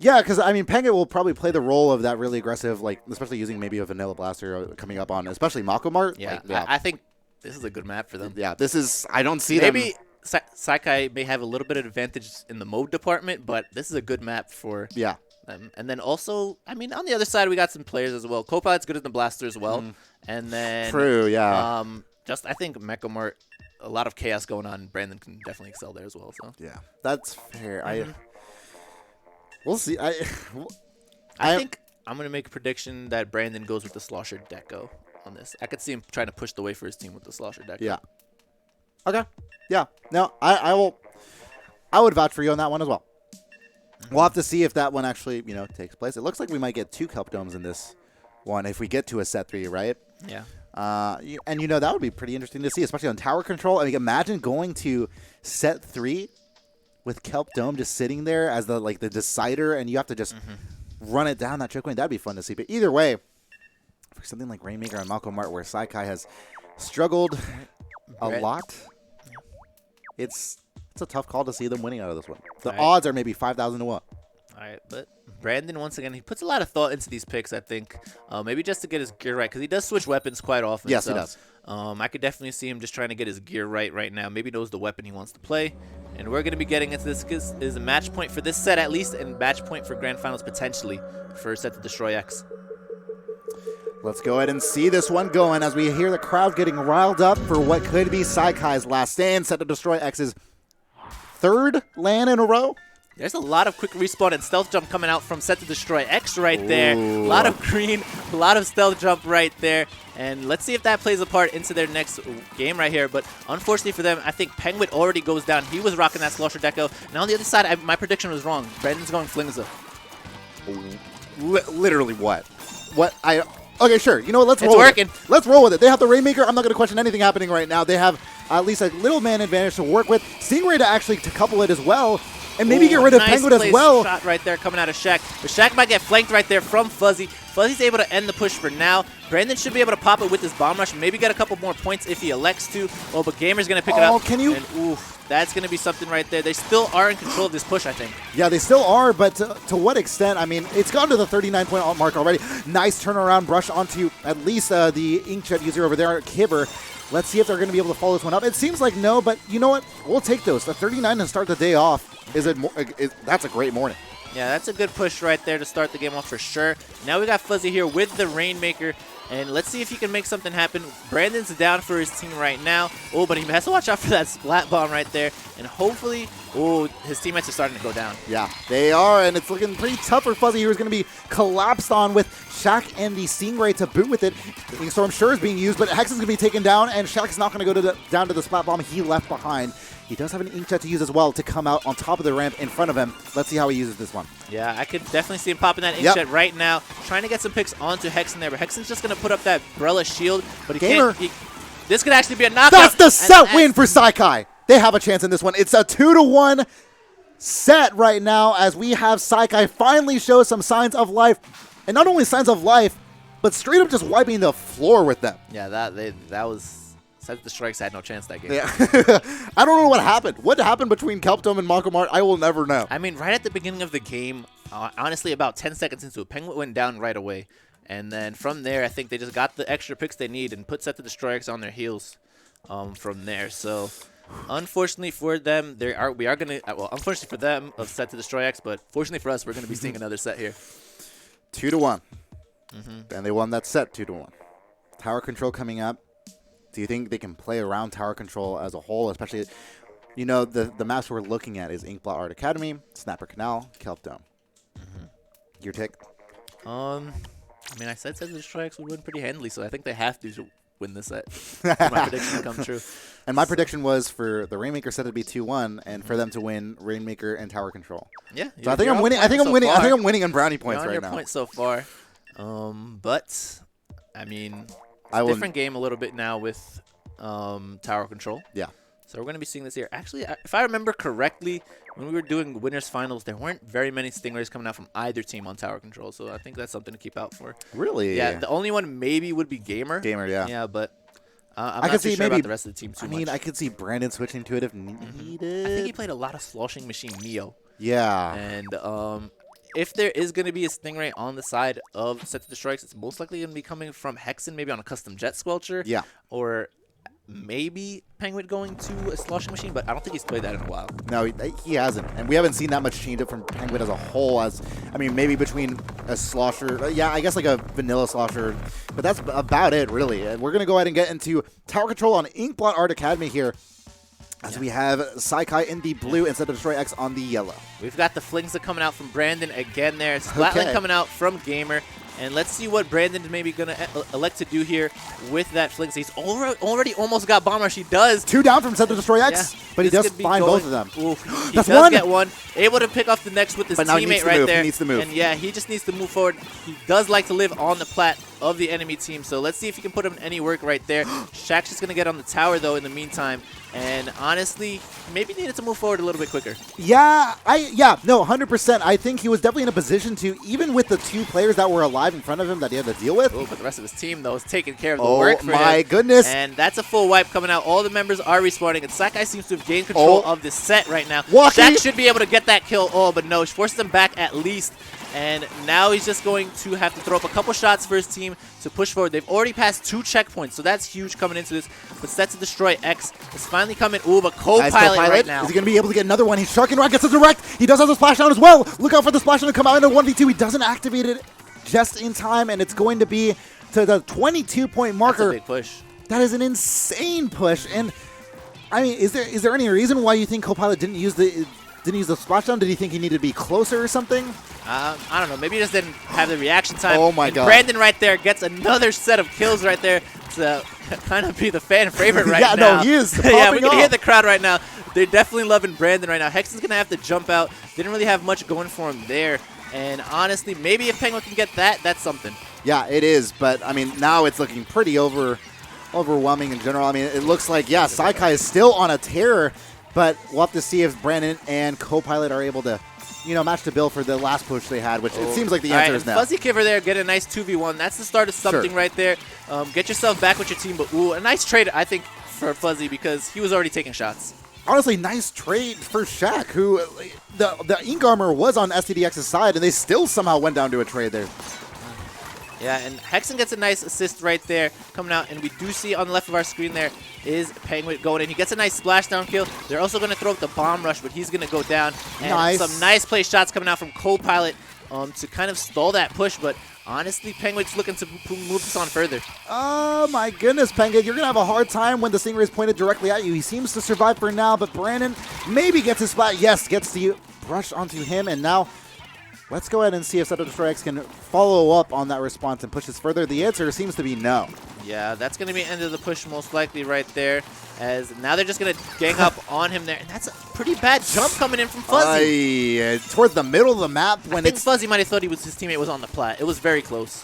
Yeah, because I mean, Penguin will probably play the role of that really aggressive, like especially using maybe a Vanilla Blaster coming up on, especially Mako Mart. Yeah, like, I think this is a good map for them. Yeah, this is. I don't see Maybe them. Saikai may have a little bit of advantage in the mode department, but this is a good map for Yeah. them. And then also, I mean, on the other side, we got some players as well. Copilot's good as the Blaster as well. And then True. Yeah. just I think Mecha Mart, a lot of chaos going on. Brandon can definitely excel there as well. So Yeah, that's fair. We'll see. I think I'm going to make a prediction that Brandon goes with the Slosher Deco on this. I could see him trying to push the way for his team with the Slosher Deco. Yeah. Okay. Yeah. No, I will. I would vouch for you on that one as well. We'll have to see if that one actually, takes place. It looks like we might get 2 Kelp Domes in this one if we get to a set 3, right? Yeah. And that would be pretty interesting to see, especially on tower control. I mean, imagine going to set 3 with Kelp Dome just sitting there as the decider, and you have to just run it down that choke point. That'd be fun to see. But either way, for something like Rainmaker and Mako Mart, where Saikai has struggled a lot, it's a tough call to see them winning out of this one. The odds are maybe 5,000 to 1. All right, but Brandon, once again, he puts a lot of thought into these picks, I think. Maybe just to get his gear right, because he does switch weapons quite often. Yes, so, he does. I could definitely see him just trying to get his gear right now. Maybe knows the weapon he wants to play. And we're going to be getting into this. This is a match point for this set, at least, and match point for Grand Finals, potentially, for SetToDestroyX. Let's go ahead and see this one going as we hear the crowd getting riled up for what could be Saikai's last stand. SetToDestroyX's 3rd LAN in a row. There's a lot of quick respawn and stealth jump coming out from SetToDestroyX right there. A lot of green, a lot of stealth jump right there. And let's see if that plays a part into their next game right here. But unfortunately for them, I think Penguin already goes down. He was rocking that Slosher Deco. Now on the other side, my prediction was wrong. Brandon's going Flingza. Literally what? Okay, sure. You know what? Let's roll. It's working. Let's roll with it. They have the Rainmaker. I'm not going to question anything happening right now. They have at least a little man advantage to work with. Stingray to couple it as well. And maybe get rid of Penguin as well. Shot right there coming out of Shaq. But Shaq might get flanked right there from Fuzzy. Fuzzy's able to end the push for now. Brandon should be able to pop it with his bomb rush. Maybe get a couple more points if he elects to. Oh, but Gamer's going to pick it up. Oh, can you? And, oof, that's going to be something right there. They still are in control of this push, I think. Yeah, they still are, but to what extent? I mean, it's gone to the 39-point mark already. Nice turnaround brush onto at least the inkjet user over there, Kibber. Let's see if they're going to be able to follow this one up. It seems like no, but you know what? We'll take those. The 39 to start the day off, that's a great morning. Yeah, that's a good push right there to start the game off for sure. Now we got Fuzzy here with the Rainmaker, and let's see if he can make something happen. Brandon's down for his team right now. Oh, but he has to watch out for that Splat bomb right there, and hopefully, his teammates are starting to go down. Yeah, they are, and it's looking pretty tough for Fuzzy, who's going to be collapsed on with Shaq and the Stingray to boot with it. The Storm sure is being used, but Hex is going to be taken down, and Shaq's not going to go down to the Splat bomb he left behind. He does have an inkjet to use as well to come out on top of the ramp in front of him. Let's see how he uses this one. Yeah, I could definitely see him popping that inkjet right now, trying to get some picks onto Hex in there, but Hexen's just going to put up that Brella shield, but he can't. This could actually be a knockout. That's the set win for Saikai. They have a chance in this one. It's a 2-1 set right now as we have Saikai finally show some signs of life. And not only signs of life, but straight up just wiping the floor with them. Yeah, that was... SetToDestroyX had no chance that game. Yeah. I don't know what happened. What happened between Kelpdome and Mako Mart, I will never know. I mean, right at the beginning of the game, honestly, about 10 seconds into it, Penguin went down right away. And then from there, I think they just got the extra picks they need and put SetToDestroyX on their heels from there. So, unfortunately for them, we are going to, unfortunately for them of SetToDestroyX, but fortunately for us, we're going to be seeing another set here. 2-1. And they won that set 2-1. Tower control coming up. Do you think they can play around tower control as a whole, especially, the maps we're looking at is Inkblot Art Academy, Snapper Canal, Kelp Dome. Your take? I mean, I said SetToDestroyX would win pretty handily, so I think they have to win this set. My prediction come true. And my prediction was for the Rainmaker set to be 2-1, and for them to win Rainmaker and tower control. Yeah. So I think I'm winning. I think I'm winning on brownie points right now. Points so far. But I mean. It's a different game a little bit now with tower control. Yeah. So we're going to be seeing this here. Actually, if I remember correctly, when we were doing winners finals, there weren't very many Stingrays coming out from either team on tower control. So I think that's something to keep out for. Really? Yeah. The only one maybe would be Gamer. Gamer, yeah. Yeah, but I'm not too sure about the rest of the team too much. I could see Brandon switching to it if needed. I think he played a lot of Sloshing Machine Neo. Yeah. And if there is going to be a Stingray on the side of SetToDestroyX, it's most likely going to be coming from Hexen, maybe on a custom Jet Squelcher. Yeah. Or maybe Penguin going to a sloshing machine, but I don't think he's played that in a while. No, he hasn't. And we haven't seen that much change up from Penguin as a whole. I mean, maybe between a slosher, yeah, I guess like a vanilla slosher, but that's about it, really. And we're going to go ahead and get into Tower Control on Inkblot Art Academy here, as we have Saikai in the blue and SetToDestroyX on the yellow. We've got the flings that coming out from Brandon again there. Splatling coming out from Gamer. And let's see what Brandon is maybe going to elect to do here with that fling. He's already almost got Bomb Rush. He does. 2 down from SetToDestroyX, but he does find both of them. He That's does get one. Able to pick off the next with his teammate right there. He needs to move. And yeah, he just needs to move forward. He does like to live on the plat of the enemy team. So let's see if he can put him any work right there. Shaq's just going to get on the tower, though, in the meantime. And honestly, maybe needed to move forward a little bit quicker. Yeah, no, 100%. I think he was definitely in a position to, even with the 2 players that were alive in front of him that he had to deal with. Oh, but the rest of his team, though, is taking care of the work for him. Oh, my goodness. And that's a full wipe coming out. All the members are respawning, and Saikai seems to have gained control of this set right now. Shaq should be able to get that kill. Oh, but no, forces them back at least. And now he's just going to have to throw up a couple shots for his team to push forward. They've already passed 2 checkpoints, so that's huge coming into this. But SetToDestroyX is finally coming. Ooh, but co-pilot right now. Is he going to be able to get another one? He's sharking right, gets a direct. He does have the splashdown as well. Look out for the splashdown to come out into 1v2. He doesn't activate it just in time, and it's going to be to the 22-point marker. That's a big push. That is an insane push. And I mean, is there any reason why you think co-pilot didn't use the splashdown? Did he think he needed to be closer or something? I don't know. Maybe he just didn't have the reaction time. Oh, my God. Brandon right there gets another set of kills right there to kind of be the fan favorite right now. Yeah, no, he is. Yeah, we can hear the crowd right now. They're definitely loving Brandon right now. Hexen's going to have to jump out. Didn't really have much going for him there. And honestly, maybe if Penguin can get that, that's something. Yeah, it is. But, I mean, now it's looking pretty overwhelming in general. I mean, it looks like, yeah, Saikai is still on a tear. But we'll have to see if Brandon and co-pilot are able to, match the bill for the last push they had, which it seems like the answer is now. Fuzzy Kiver there, get a nice 2v1. That's the start of something right there. Get yourself back with your team. But, ooh, a nice trade, I think, for Fuzzy because he was already taking shots. Honestly, nice trade for Shaq, who the Ink Armor was on STDX's side, and they still somehow went down to a trade there. Yeah, and Hexen gets a nice assist right there coming out, and we do see on the left of our screen there is Penguin going in. He gets a nice splashdown kill. They're also going to throw up the bomb rush, but he's going to go down. And some nice play shots coming out from co-pilot to kind of stall that push, but honestly, Penguin's looking to move this on further. Oh my goodness, Penguin, you're going to have a hard time when the Stingray is pointed directly at you. He seems to survive for now, but Brandon maybe gets his splat. Yes, gets the brush onto him, and now let's go ahead and see if SetToDestroyX can follow up on that response and push this further. The answer seems to be no. Yeah, that's going to be end of the push most likely right there, as now they're just going to gang up on him there. And that's a pretty bad jump coming in from Fuzzy. Towards the middle of the map. I think Fuzzy might have thought his teammate was on the plat. It was very close.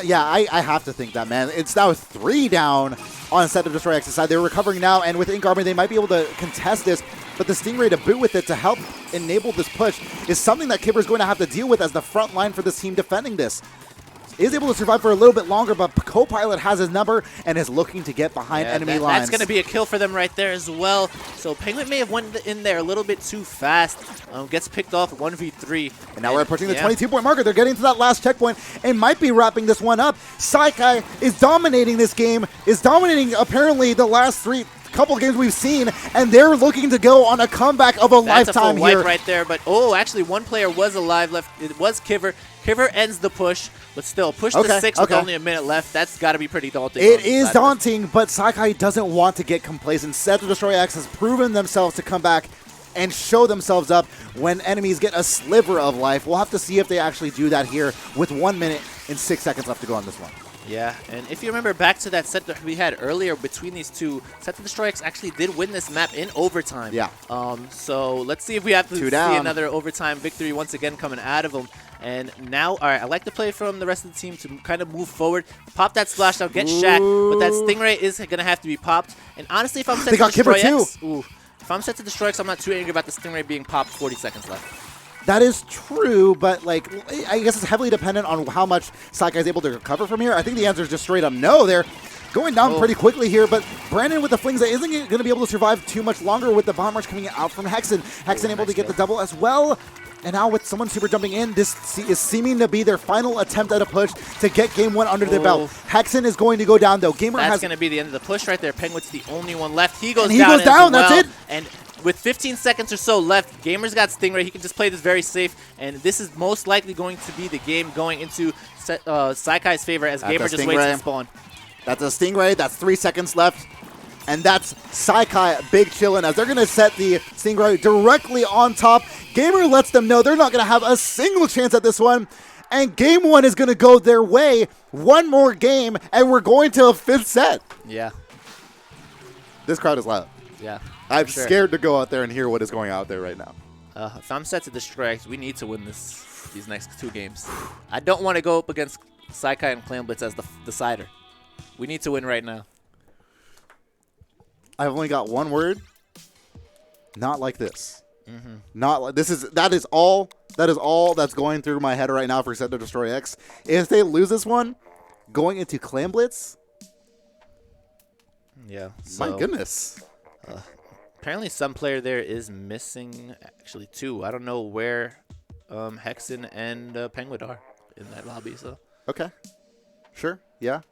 Yeah, I have to think that, man. It's now 3 down on SetToDestroyX's side. They're recovering now, and with Ink Armor, they might be able to contest this. But the Stingray to boot with it to help enable this push is something that Kibber's going to have to deal with as the front line for this team defending this. Is able to survive for a little bit longer, but co-pilot has his number and is looking to get behind enemy lines. That's going to be a kill for them right there as well. So Penguin may have went in there a little bit too fast. Gets picked off 1v3. And now we're approaching the 22-point marker. They're getting to that last checkpoint and might be wrapping this one up. Saikai is dominating this game, is dominating apparently the last couple games we've seen, and they're looking to go on a comeback of a lifetime here. That's a full wipe right there, but actually one player was alive left. It was Kiver. Kiver ends the push, but still, push to 6 with only a minute left. That's got to be pretty daunting. It is daunting, but Saikai doesn't want to get complacent. SetToDestroyX has proven themselves to come back and show themselves up when enemies get a sliver of life. We'll have to see if they actually do that here with 1 minute and 6 seconds left to go on this one. Yeah, and if you remember back to that set that we had earlier between these two, SetToDestroyX actually did win this map in overtime. Yeah. So let's see if we have to see another overtime victory once again coming out of them. And now, all right, I like to play from the rest of the team to kind of move forward, pop that splashdown, get Shaq, but that Stingray is going to have to be popped. And honestly, if I'm SetToDestroyX, if I'm SetToDestroyX, I'm not too angry about the Stingray being popped 40 seconds left. That is true, but like I guess it's heavily dependent on how much Saikai is able to recover from here. I think the answer is just straight up no. They're going down pretty quickly here, but Brandon with the flings that isn't going to be able to survive too much longer with the bomb rush coming out from Hexen. Hexen able to get the double as well. And now with someone super jumping in, this is seeming to be their final attempt at a push to get game 1 under their belt. Hexen is going to go down, though. That's going to be the end of the push right there. Penguin's the only one left. He goes down. Well. That's it. And with 15 seconds or so left, Gamer's got Stingray. He can just play this very safe. And this is most likely going to be the game going into Saikai's favor as Gamer just waits to spawn. That's a Stingray. That's 3 seconds left. And that's Saikai big chillin' as they're going to set the Stingray directly on top. Gamer lets them know they're not going to have a single chance at this one. And game 1 is going to go their way. One more game, and we're going to a 5th set. Yeah. This crowd is loud. Yeah. I'm scared to go out there and hear what is going out there right now. If I'm set to SetToDestroyX, we need to win these next 2 games. I don't want to go up against Saikai and Clan Blitz as the decider. We need to win right now. I've only got one word. Not like this. Not like this. That is all that's going through my head right now for SetToDestroyX. If they lose this one, going into Clan Blitz. Yeah. My goodness. Apparently, some player there is missing. Actually, 2. I don't know where Hexen and Penguin are in that lobby. So. Okay. Sure. Yeah.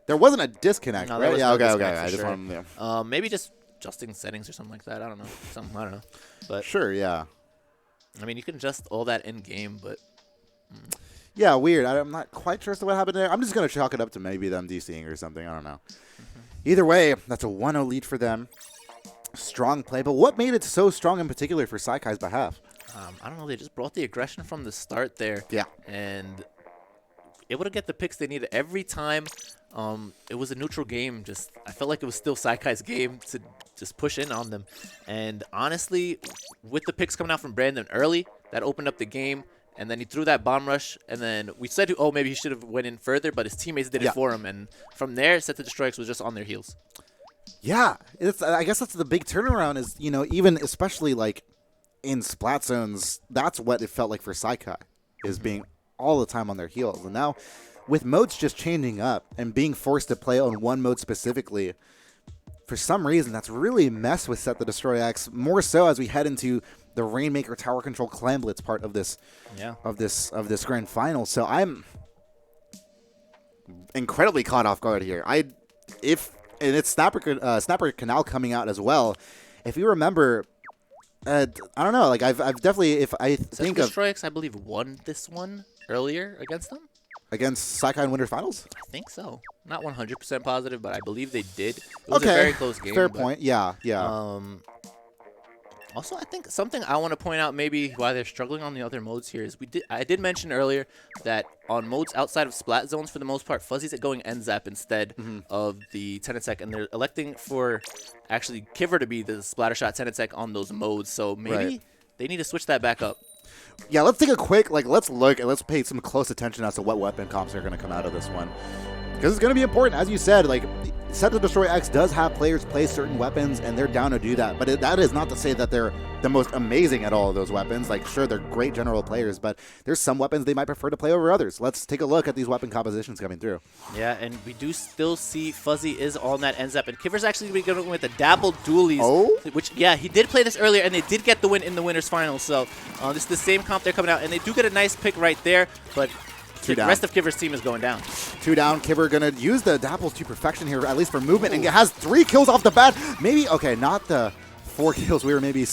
There wasn't a disconnect, no, right? Yeah, okay. I just wanted to. Maybe just adjusting settings or something like that. I don't know. I don't know. But sure, yeah. I mean, you can adjust all that in game, but yeah, weird. I'm not quite sure as to what happened there. I'm just gonna chalk it up to maybe them DCing or something. I don't know. Either way, that's a 1-0 lead for them. Strong play, but what made it so strong in particular for Saikai's behalf? I don't know. They just brought the aggression from the start there. Yeah. And able to get the picks they needed every time. It was a neutral game. I felt like it was still Saikai's game to just push in on them. And honestly, with the picks coming out from Brandon early, that opened up the game. And then he threw that bomb rush. And then we said, oh, maybe he should have went in further, but his teammates did it for him. And from there, SetToDestroyX was just on their heels. Yeah, I guess that's the big turnaround is, even especially like in Splat zones, that's what it felt like for Saikai, is being all the time on their heels. And now with modes just changing up and being forced to play on one mode specifically, for some reason that's really messed with SetToDestroyX, more so as we head into the Rainmaker Tower Control Clan Blitz part of this of this grand final. So I'm incredibly caught off guard here. And it's Snapper Canal coming out as well. If you remember, I don't know, like I've definitely, if I think of SetToDestroyX, I believe won this one earlier against them. Against Saikai in Winter Finals? I think so. Not 100% positive, but I believe they did. It was a very close game. Fair point. Yeah. Also, I think something I want to point out maybe why they're struggling on the other modes here is I did mention earlier that on modes outside of Splat zones, for the most part, Fuzzy's going N-Zap instead of the Tenatech, and they're electing for actually Kiver to be the Splattershot Tenatech on those modes. So maybe they need to switch that back up. Yeah, let's take a quick, let's look and let's pay some close attention as to what weapon comps are going to come out of this one. Because it's going to be important. As you said, SetToDestroyX does have players play certain weapons, and they're down to do that. But that is not to say that they're the most amazing at all of those weapons. Sure, they're great general players, but there's some weapons they might prefer to play over others. Let's take a look at these weapon compositions coming through. Yeah, and we do still see Fuzzy is on that N-Zap, and Kiver's actually going to be going with the Dapple Dualies, which, yeah, he did play this earlier, and they did get the win in the Winners Finals. So this is the same comp they're coming out, and they do get a nice pick right there, but the rest of Kiver's team is going down. 2 down. Kiver going to use the Dapples to perfection here, at least for movement, and has 3 kills off the bat. Maybe, okay, not the 4 kills we were maybe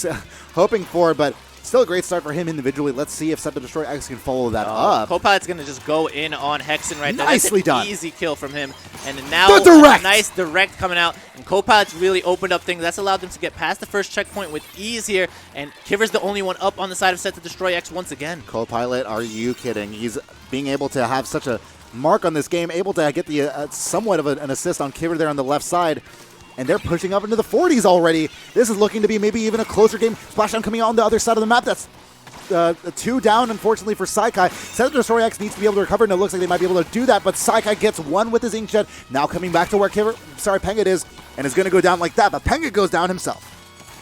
hoping for, but still a great start for him individually. Let's see if SetToDestroyX can follow that up. Copilot's going to just go in on Hexen right there. Nicely done. Easy kill from him. And now the direct. Nice direct coming out. And Copilot's really opened up things. That's allowed them to get past the first checkpoint with ease here. And Kiver's the only one up on the side of SetToDestroyX once again. Copilot, are you kidding? He's being able to have such a mark on this game, able to get the somewhat of an assist on Kiver there on the left side. And they're pushing up into the 40s already. This is looking to be maybe even a closer game. Splashdown coming out on the other side of the map. That's 2 down, unfortunately, for Saikai. SetToDestroyX needs to be able to recover, and it looks like they might be able to do that, but Saikai gets 1 with his Inkjet. Now coming back to where Penguin is, and is going to go down like that, but Penguin goes down himself.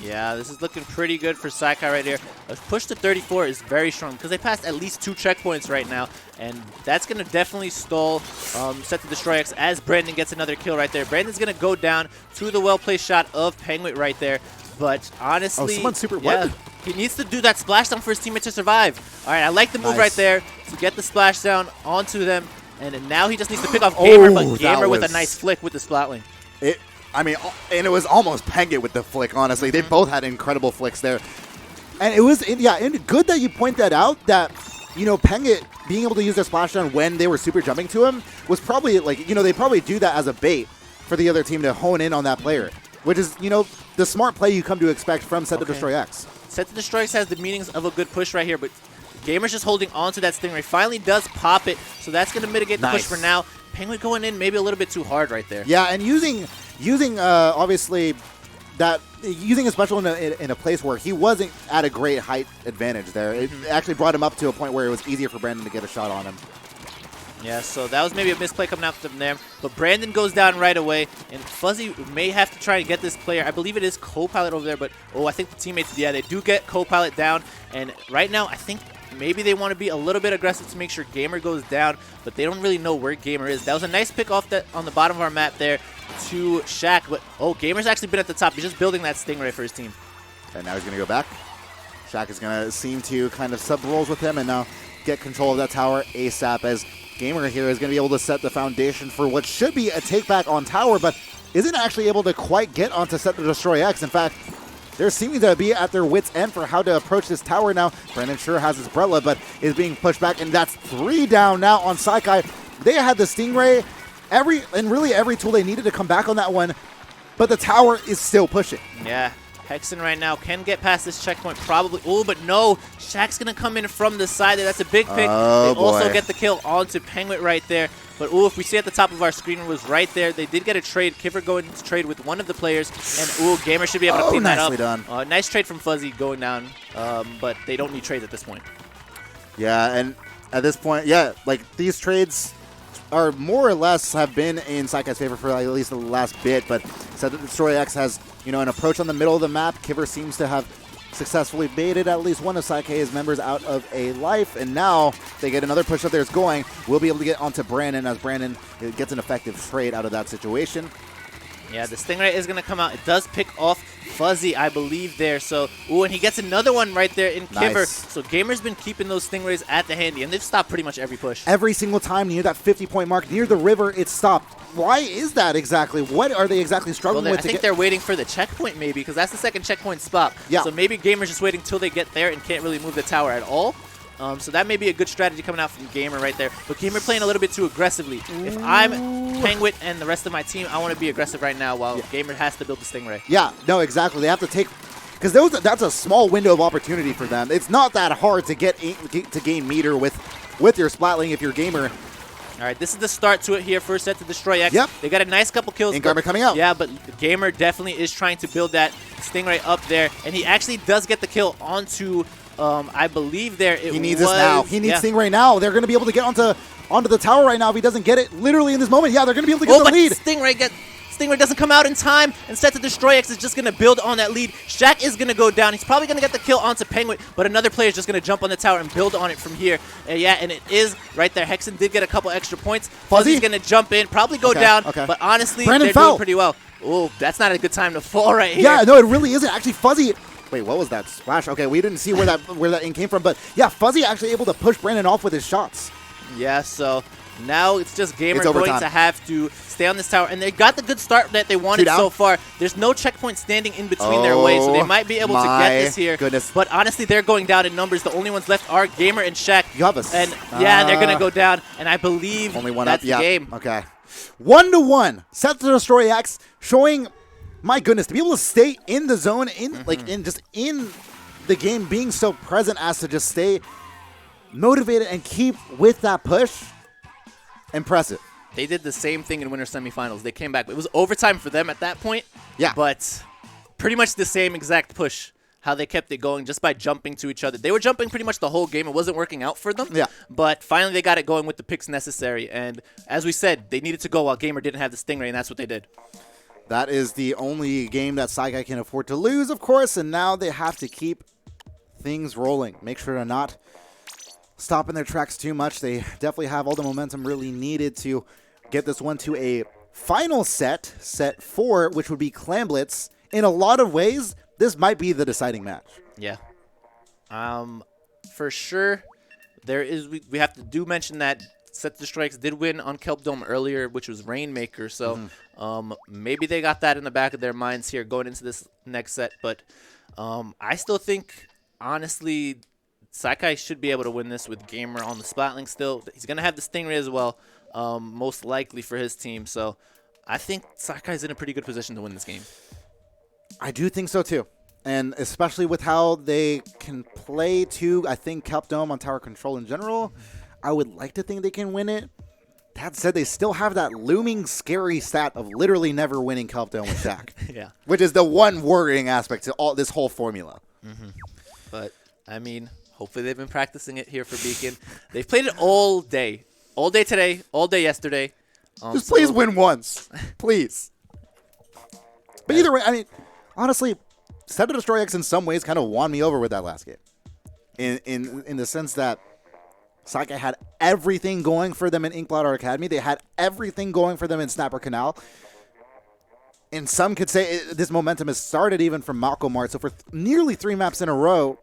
Yeah, this is looking pretty good for Saikai right here. A push to 34 is very strong because they passed at least 2 checkpoints right now, and that's going to definitely stall SetToDestroyX as Brandon gets another kill right there. Brandon's going to go down to the well-placed shot of Penguin right there, but honestly... Oh, someone super... What? He needs to do that splashdown for his teammate to survive. All right, I like the move right there to get the splashdown onto them. And now he just needs to pick off Gamer, but Gamer with a nice flick with the Splatling. I mean, and it was almost Pengit with the flick, honestly. They both had incredible flicks there. And it was, yeah, and good that you point that out, that, you know, Pengit being able to use their splashdown when they were super jumping to him was probably, like, you know, they probably do that as a bait for the other team to hone in on that player, which is, you know, the smart play you come to expect from SetToDestroyX. SetToDestroyX has the meanings of a good push right here, but Gamer's just holding on to that Stingray. Finally does pop it, so that's going to mitigate the push for now. Penguin going in maybe a little bit too hard right there. Yeah, and using obviously using a special in a place where he wasn't at a great height advantage there. It actually brought him up to a point where it was easier for Brandon to get a shot on him. Yeah, so that was maybe a misplay coming out from there. But Brandon goes down right away, and Fuzzy may have to try and get this player. I believe it is Copilot over there, but I think the teammates, yeah, they do get Copilot down. And right now, I think maybe they want to be a little bit aggressive to make sure Gamer goes down, but they don't really know where Gamer is. That was a nice pick off that on the bottom of our map there to Shaq, but Gamer's actually been at the top. He's just building that Stingray for his team. And now he's going to go back. Shaq is going to seem to kind of sub roles with him and now get control of that tower ASAP, as Gamer here is going to be able to set the foundation for what should be a take back on tower, but isn't actually able to quite get onto SetToDestroyX. In fact, they're seeming to be at their wits' end for how to approach this tower now. Brandon sure has his Brella, but is being pushed back, and that's 3 down now on Saikai. They had the Stingray, really every tool they needed to come back on that one, but the tower is still pushing. Yeah, Hexen right now can get past this checkpoint probably. Oh, but no, Shaq's going to come in from the side there. That's a big pick. They also get the kill onto Penguin right there. But if we see at the top of our screen was right there. They did get a trade. Kivir going to trade with one of the players, and Gamer should be able to clean that up. Done. Nice trade from Fuzzy going down, but they don't need trades at this point. Yeah, and at this point, yeah, like these trades are more or less have been in Saikai's favor for at least the last bit, but SetToDestroyX has, you know, an approach on the middle of the map. Kivir seems to have successfully baited at least one of Saikai's members out of a life, and now they get another push up there. It's going. We'll be able to get onto Brandon as Brandon gets an effective trade out of that situation. Yeah, the Stingray is going to come out. It does pick off Fuzzy, I believe, there. So, and he gets another one right there in Kivir. Nice. So Gamer's been keeping those Stingrays at the handy, and they've stopped pretty much every push. Every single time near that 50-point mark, near the river, it's stopped. Why is that exactly? What are they exactly struggling with? I think they're waiting for the checkpoint maybe, because that's the second checkpoint spot. Yeah. So maybe Gamer's just waiting till they get there and can't really move the tower at all. So that may be a good strategy coming out from Gamer right there. But Gamer playing a little bit too aggressively. If I'm Penguin and the rest of my team, I want to be aggressive right now while Gamer has to build the Stingray. Yeah, no, exactly. They have to take, because that's a small window of opportunity for them. It's not that hard to gain meter with your Splatling if you're Gamer. All right, this is the start to it here. First SetToDestroyX. Yep. They got a nice couple kills. EndGameTV coming out. Yeah, but Gamer definitely is trying to build that Stingray up there, and he actually does get the kill onto. I believe he needs this now. He needs Stingray now. They're going to be able to get onto the tower right now if he doesn't get it literally in this moment. Yeah, they're going to be able to get the lead. Stingray doesn't come out in time, and SetToDestroyX is just going to build on that lead. Shaq is going to go down. He's probably going to get the kill onto Penguin, but another player is just going to jump on the tower and build on it from here. And it is right there. Hexen did get a couple extra points. Fuzzy's going to jump in, probably go down, but honestly, they're doing pretty well. Oh, that's not a good time to fall right here. Yeah, no, it really isn't. Actually, Fuzzy... Wait, what was that splash? Okay, we didn't see where that in came from, but yeah, Fuzzy actually able to push Brandon off with his shots. Yeah, so now it's just Gamer going to have to stay on this tower, and they got the good start that they wanted so far. There's no checkpoint standing in between their way, so they might be able to get this here. Goodness. But honestly, they're going down in numbers. The only ones left are Gamer and Shaq. And yeah, they're going to go down, and I believe only one that's up. the game. Okay. 1-1. SetToDestroyX showing... My goodness, to be able to stay in the zone, in the game, being so present as to just stay motivated and keep with that push, impressive. They did the same thing in winter semifinals. They came back. It was overtime for them at that point. Yeah. But pretty much the same exact push, how they kept it going just by jumping to each other. They were jumping pretty much the whole game. It wasn't working out for them. Yeah. But finally they got it going with the picks necessary. And as we said, they needed to go while Gamer didn't have the Stingray, and that's what they did. That is the only game that Saikai can afford to lose, of course, and now they have to keep things rolling. Make sure to not stop in their tracks too much. They definitely have all the momentum really needed to get this one to a final set 4, which would be Clamblitz. In a lot of ways, this might be the deciding match. Yeah. For sure, there is. We have to do mention that SetToDestroyX did win on Kelp Dome earlier, which was Rainmaker. So maybe they got that in the back of their minds here going into this next set. But I still think, honestly, Saikai should be able to win this with Gamer on the Splatling still. He's going to have the Stingray as well, most likely for his team. So I think Saikai's in a pretty good position to win this game. I do think so, too. And especially with how they can play, too, I think Kelp Dome on tower control in general, I would like to think they can win it. That said, they still have that looming scary stat of literally never winning Kelp Dome with Shaq. Yeah. Which is the one worrying aspect to all this whole formula. But, I mean, hopefully they've been practicing it here for Beakon. They've played it all day. All day today, all day yesterday. Just please win once. Please. But either way, I mean, honestly, SetToDestroyX in some ways kind of won me over with that last game. In the sense that Saikai had everything going for them in Inkblot Academy. They had everything going for them in Snapper Canal. And some could say this momentum has started even from Malcolm Mart. So for nearly 3 maps in a row,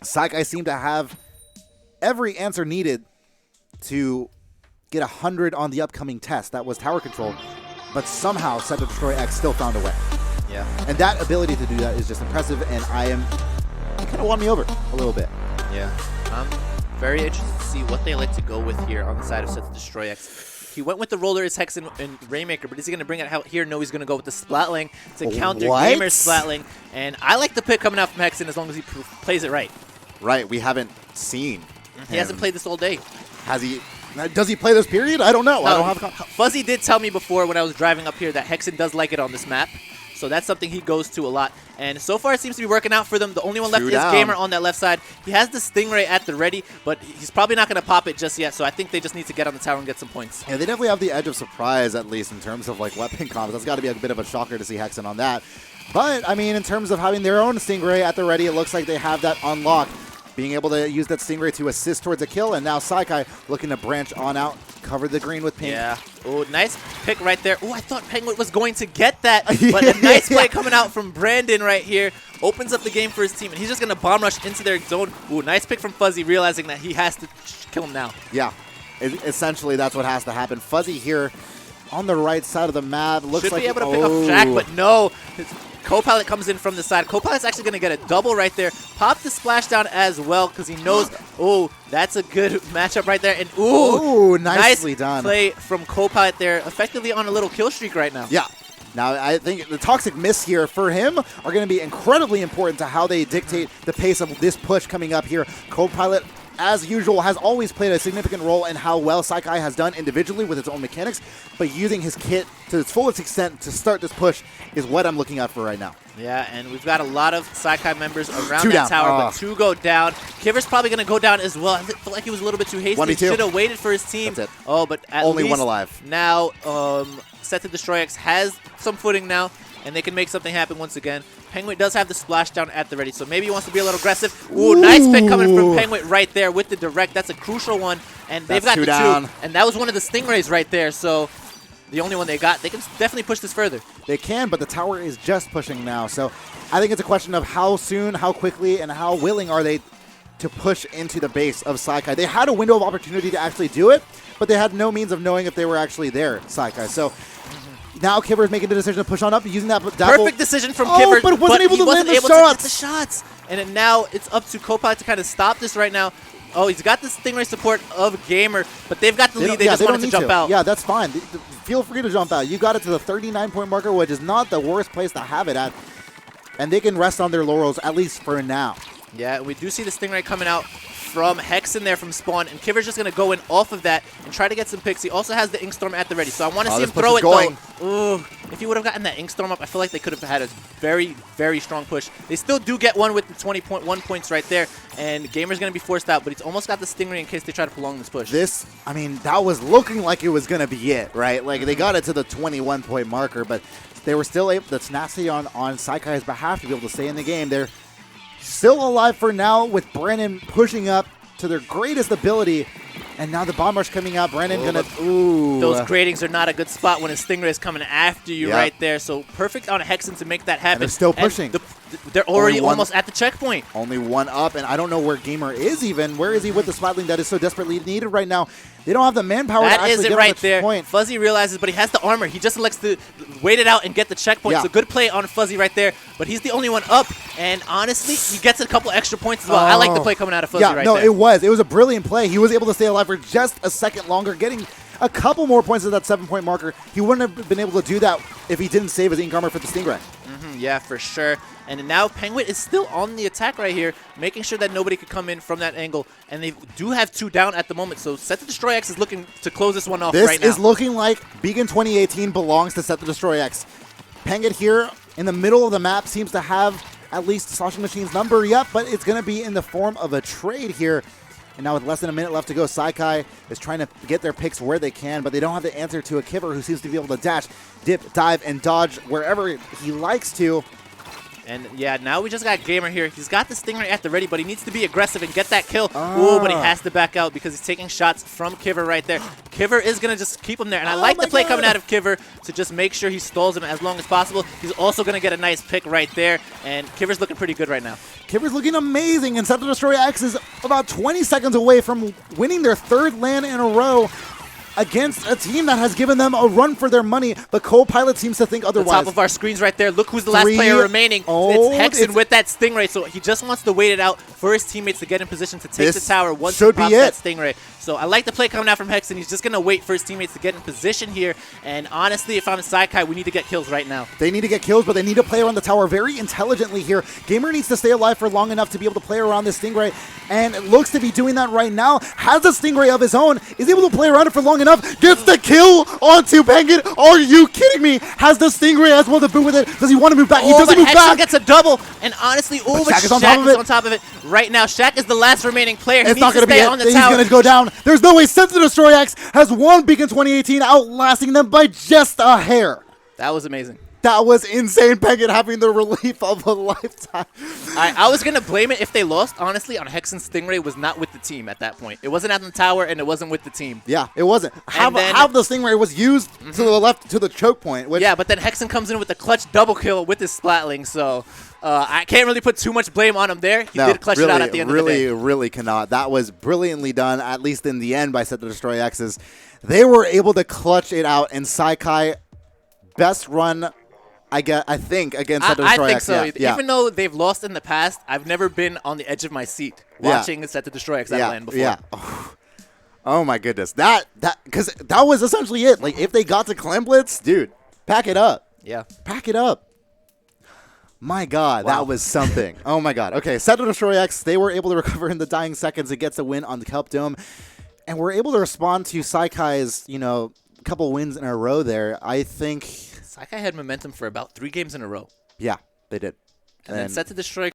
Saikai seemed to have every answer needed to get 100 on the upcoming test. That was tower control. But somehow SetToDestroyX still found a way. Yeah. And that ability to do that is just impressive, and it kind of won me over a little bit. Yeah. I'm very interested to see what they like to go with here on the side of SetToDestroyX. He went with the roller as Hex and Rainmaker, but is he going to bring it out here? No, he's going to go with the Splatling to counter Gamer's Splatling. And I like the pick coming out from Hexen as long as he plays it right. Right, we haven't seen He hasn't played this all day. Has he? Does he play this period? I don't know. No, I don't have. Fuzzy did tell me before when I was driving up here that Hexen does like it on this map. So that's something he goes to a lot. And so far, it seems to be working out for them. The only one left is Gamer on that left side. He has the Stingray at the ready, but he's probably not going to pop it just yet. So I think they just need to get on the tower and get some points. Yeah, they definitely have the edge of surprise, at least in terms of like weapon combos. That's got to be a bit of a shocker to see Hexen on that. But, I mean, in terms of having their own Stingray at the ready, it looks like they have that unlocked. Being able to use that Stingray to assist towards a kill, and now Saikai looking to branch on out, cover the green with pink. Yeah. Oh, nice pick right there. Oh, I thought Penguin was going to get that, but a nice play coming out from Brandon right here. Opens up the game for his team, and he's just going to bomb rush into their zone. Ooh, nice pick from Fuzzy, realizing that he has to kill him now. Yeah. Essentially, that's what has to happen. Fuzzy here on the right side of the map. Looks like should be able to pick up Shaq, but no. Co-Pilot comes in from the side. Co-Pilot's actually going to get a double right there. Pop the splashdown as well because he knows, oh, that's a good matchup right there. And ooh, nicely nice done. Play from Co-Pilot there, effectively on a little kill streak right now. Yeah. Now, I think the Toxic Miss here for him are going to be incredibly important to how they dictate the pace of this push coming up here. Co-Pilot, as usual, has always played a significant role in how well Saikai has done individually with its own mechanics, but using his kit to its fullest extent to start this push is what I'm looking at for right now. Yeah, and we've got a lot of Saikai members around that tower, but 2 go down. Kiver's probably going to go down as well. I feel like he was a little bit too hasty. He should have waited for his team. That's it. Oh, but at only least one alive. Now, SetToDestroyX has some footing now, and they can make something happen once again. Penguin does have the splashdown at the ready, so maybe he wants to be a little aggressive. Ooh, nice pick coming from Penguin right there with the direct. That's a crucial one, and they've got the 2. And that was one of the Stingrays right there, so the only one they got. They can definitely push this further. They can, but the tower is just pushing now, so I think it's a question of how soon, how quickly, and how willing are they to push into the base of Saikai. They had a window of opportunity to actually do it, but they had no means of knowing if they were actually there, Saikai. So now Kiver is making the decision to push on up, using that double. Perfect decision from Kiver, but wasn't able to land the shots. To get the shots. And then now it's up to Co-Pilot to kind of stop this right now. Oh, he's got the Stingray support of Gamer, but they've got the lead. They just wanted to jump out. Yeah, that's fine. Feel free to jump out. You got it to the 39-point marker, which is not the worst place to have it at. And they can rest on their laurels, at least for now. Yeah, we do see the Stingray coming out from Hexen there from spawn, and Kiver's just going to go in off of that and try to get some picks. He also has the Inkstorm at the ready, so I want to see him throw it, though. Ooh, if he would have gotten that Inkstorm up, I feel like they could have had a very, very strong push. They still do get one with the 20.1 points right there, and Gamer's going to be forced out, but he's almost got the Stingray in case they try to prolong this push. I mean, that was looking like it was going to be it, right? Like, they got it to the 21-point marker, but they were still able, that's nasty on Saikai's behalf to be able to stay in the game. They're still alive for now with Brandon pushing up to their greatest ability. And now the bomb rush coming out. Brandon Those gratings are not a good spot when a Stingray is coming after you right there. So perfect on a Hexen to make that happen. And they're still pushing. The They're already almost at the checkpoint. Only one up, and I don't know where Gamer is even. Where is he with the Splatling that is so desperately needed right now? They don't have the manpower to actually get right on the there. point. Fuzzy realizes, but he has the armor. He just elects to wait it out and get the checkpoint. Yeah. It's a good play on Fuzzy right there, but he's the only one up. And honestly, he gets a couple extra points as well. I like the play coming out of Fuzzy right there. Yeah, no, it was a brilliant play. He was able to stay alive for just a second longer, getting a couple more points at that 7-point marker. He wouldn't have been able to do that if he didn't save his ink armor for the Stingray. Yeah, for sure. And now Penguin is still on the attack right here, making sure that nobody could come in from that angle. And they do have 2 down at the moment, so SetToDestroyX is looking to close this one off right now. This is looking like Beakon 2018 belongs to SetToDestroyX. Penguin here in the middle of the map seems to have at least Sloshing Machine's number. Yep, but it's going to be in the form of a trade here. And now with less than a minute left to go, Saikai is trying to get their picks where they can, but they don't have the answer to a Kiver who seems to be able to dash, dip, dive, and dodge wherever he likes to. And yeah, now we just got Gamer here. He's got the Stingray at the ready, but he needs to be aggressive and get that kill. Ooh, but he has to back out because he's taking shots from Kiver right there. Kiver is going to just keep him there. And I like the play coming out of Kiver to just make sure he stalls him as long as possible. He's also going to get a nice pick right there. And Kiver's looking pretty good right now. Kiver's looking amazing, and SetToDestroyX is about 20 seconds away from winning their 3rd LAN in a row against a team that has given them a run for their money, but Co-Pilot seems to think otherwise. The top of our screens right there. Look who's the last player remaining. It's Hexen with that Stingray, so he just wants to wait it out for his teammates to get in position to take the tower once he pops that Stingray. So I like the play coming out from Hexen. He's just going to wait for his teammates to get in position here, and honestly, if I'm Saikai, we need to get kills right now. They need to get kills, but they need to play around the tower very intelligently here. Gamer needs to stay alive for long enough to be able to play around this Stingray, and it looks to be doing that right now. Has a Stingray of his own, is able to play around it for long enough, gets the kill onto Penguin. Are you kidding me? Has the Stingray as well to boot with it. Does he want to move back? He doesn't move back. Gets a double, and honestly, but Shaq is on top of it. Right now, Shaq is the last remaining player. It's not going to be it. He's going to go down. There's no way. SetToDestroyX has won Beakon 2018, outlasting them by just a hair. That was amazing. That was insane. Penguin having the relief of a lifetime. I was going to blame it if they lost, honestly, on Hexen. Stingray was not with the team at that point. It wasn't at the tower, and it wasn't with the team. Yeah, it wasn't. Half the Stingray was used to the left, to the choke point. Which yeah, but then Hexen comes in with the clutch double kill with his Splatling, so I can't really put too much blame on him there. He did clutch it out at the end of the day. Really cannot. That was brilliantly done, at least in the end, by SetToDestroyX's. They were able to clutch it out, and Saikai, best run, I think, against SetToDestroyX. I think so. Yeah. Even though they've lost in the past, I've never been on the edge of my seat watching SetToDestroyX at LAN before. Yeah. Oh my goodness. Because that was essentially it. Like, if they got to Clam Blitz, dude, pack it up. Yeah. Pack it up. My God, that was something. Oh my God. Okay, SetToDestroyX, they were able to recover in the dying seconds. It gets a win on the Kelp Dome. And we're able to respond to Saikai's, couple wins in a row there. I think Saikai had momentum for about 3 games in a row. Yeah, they did. And then SetToDestroyX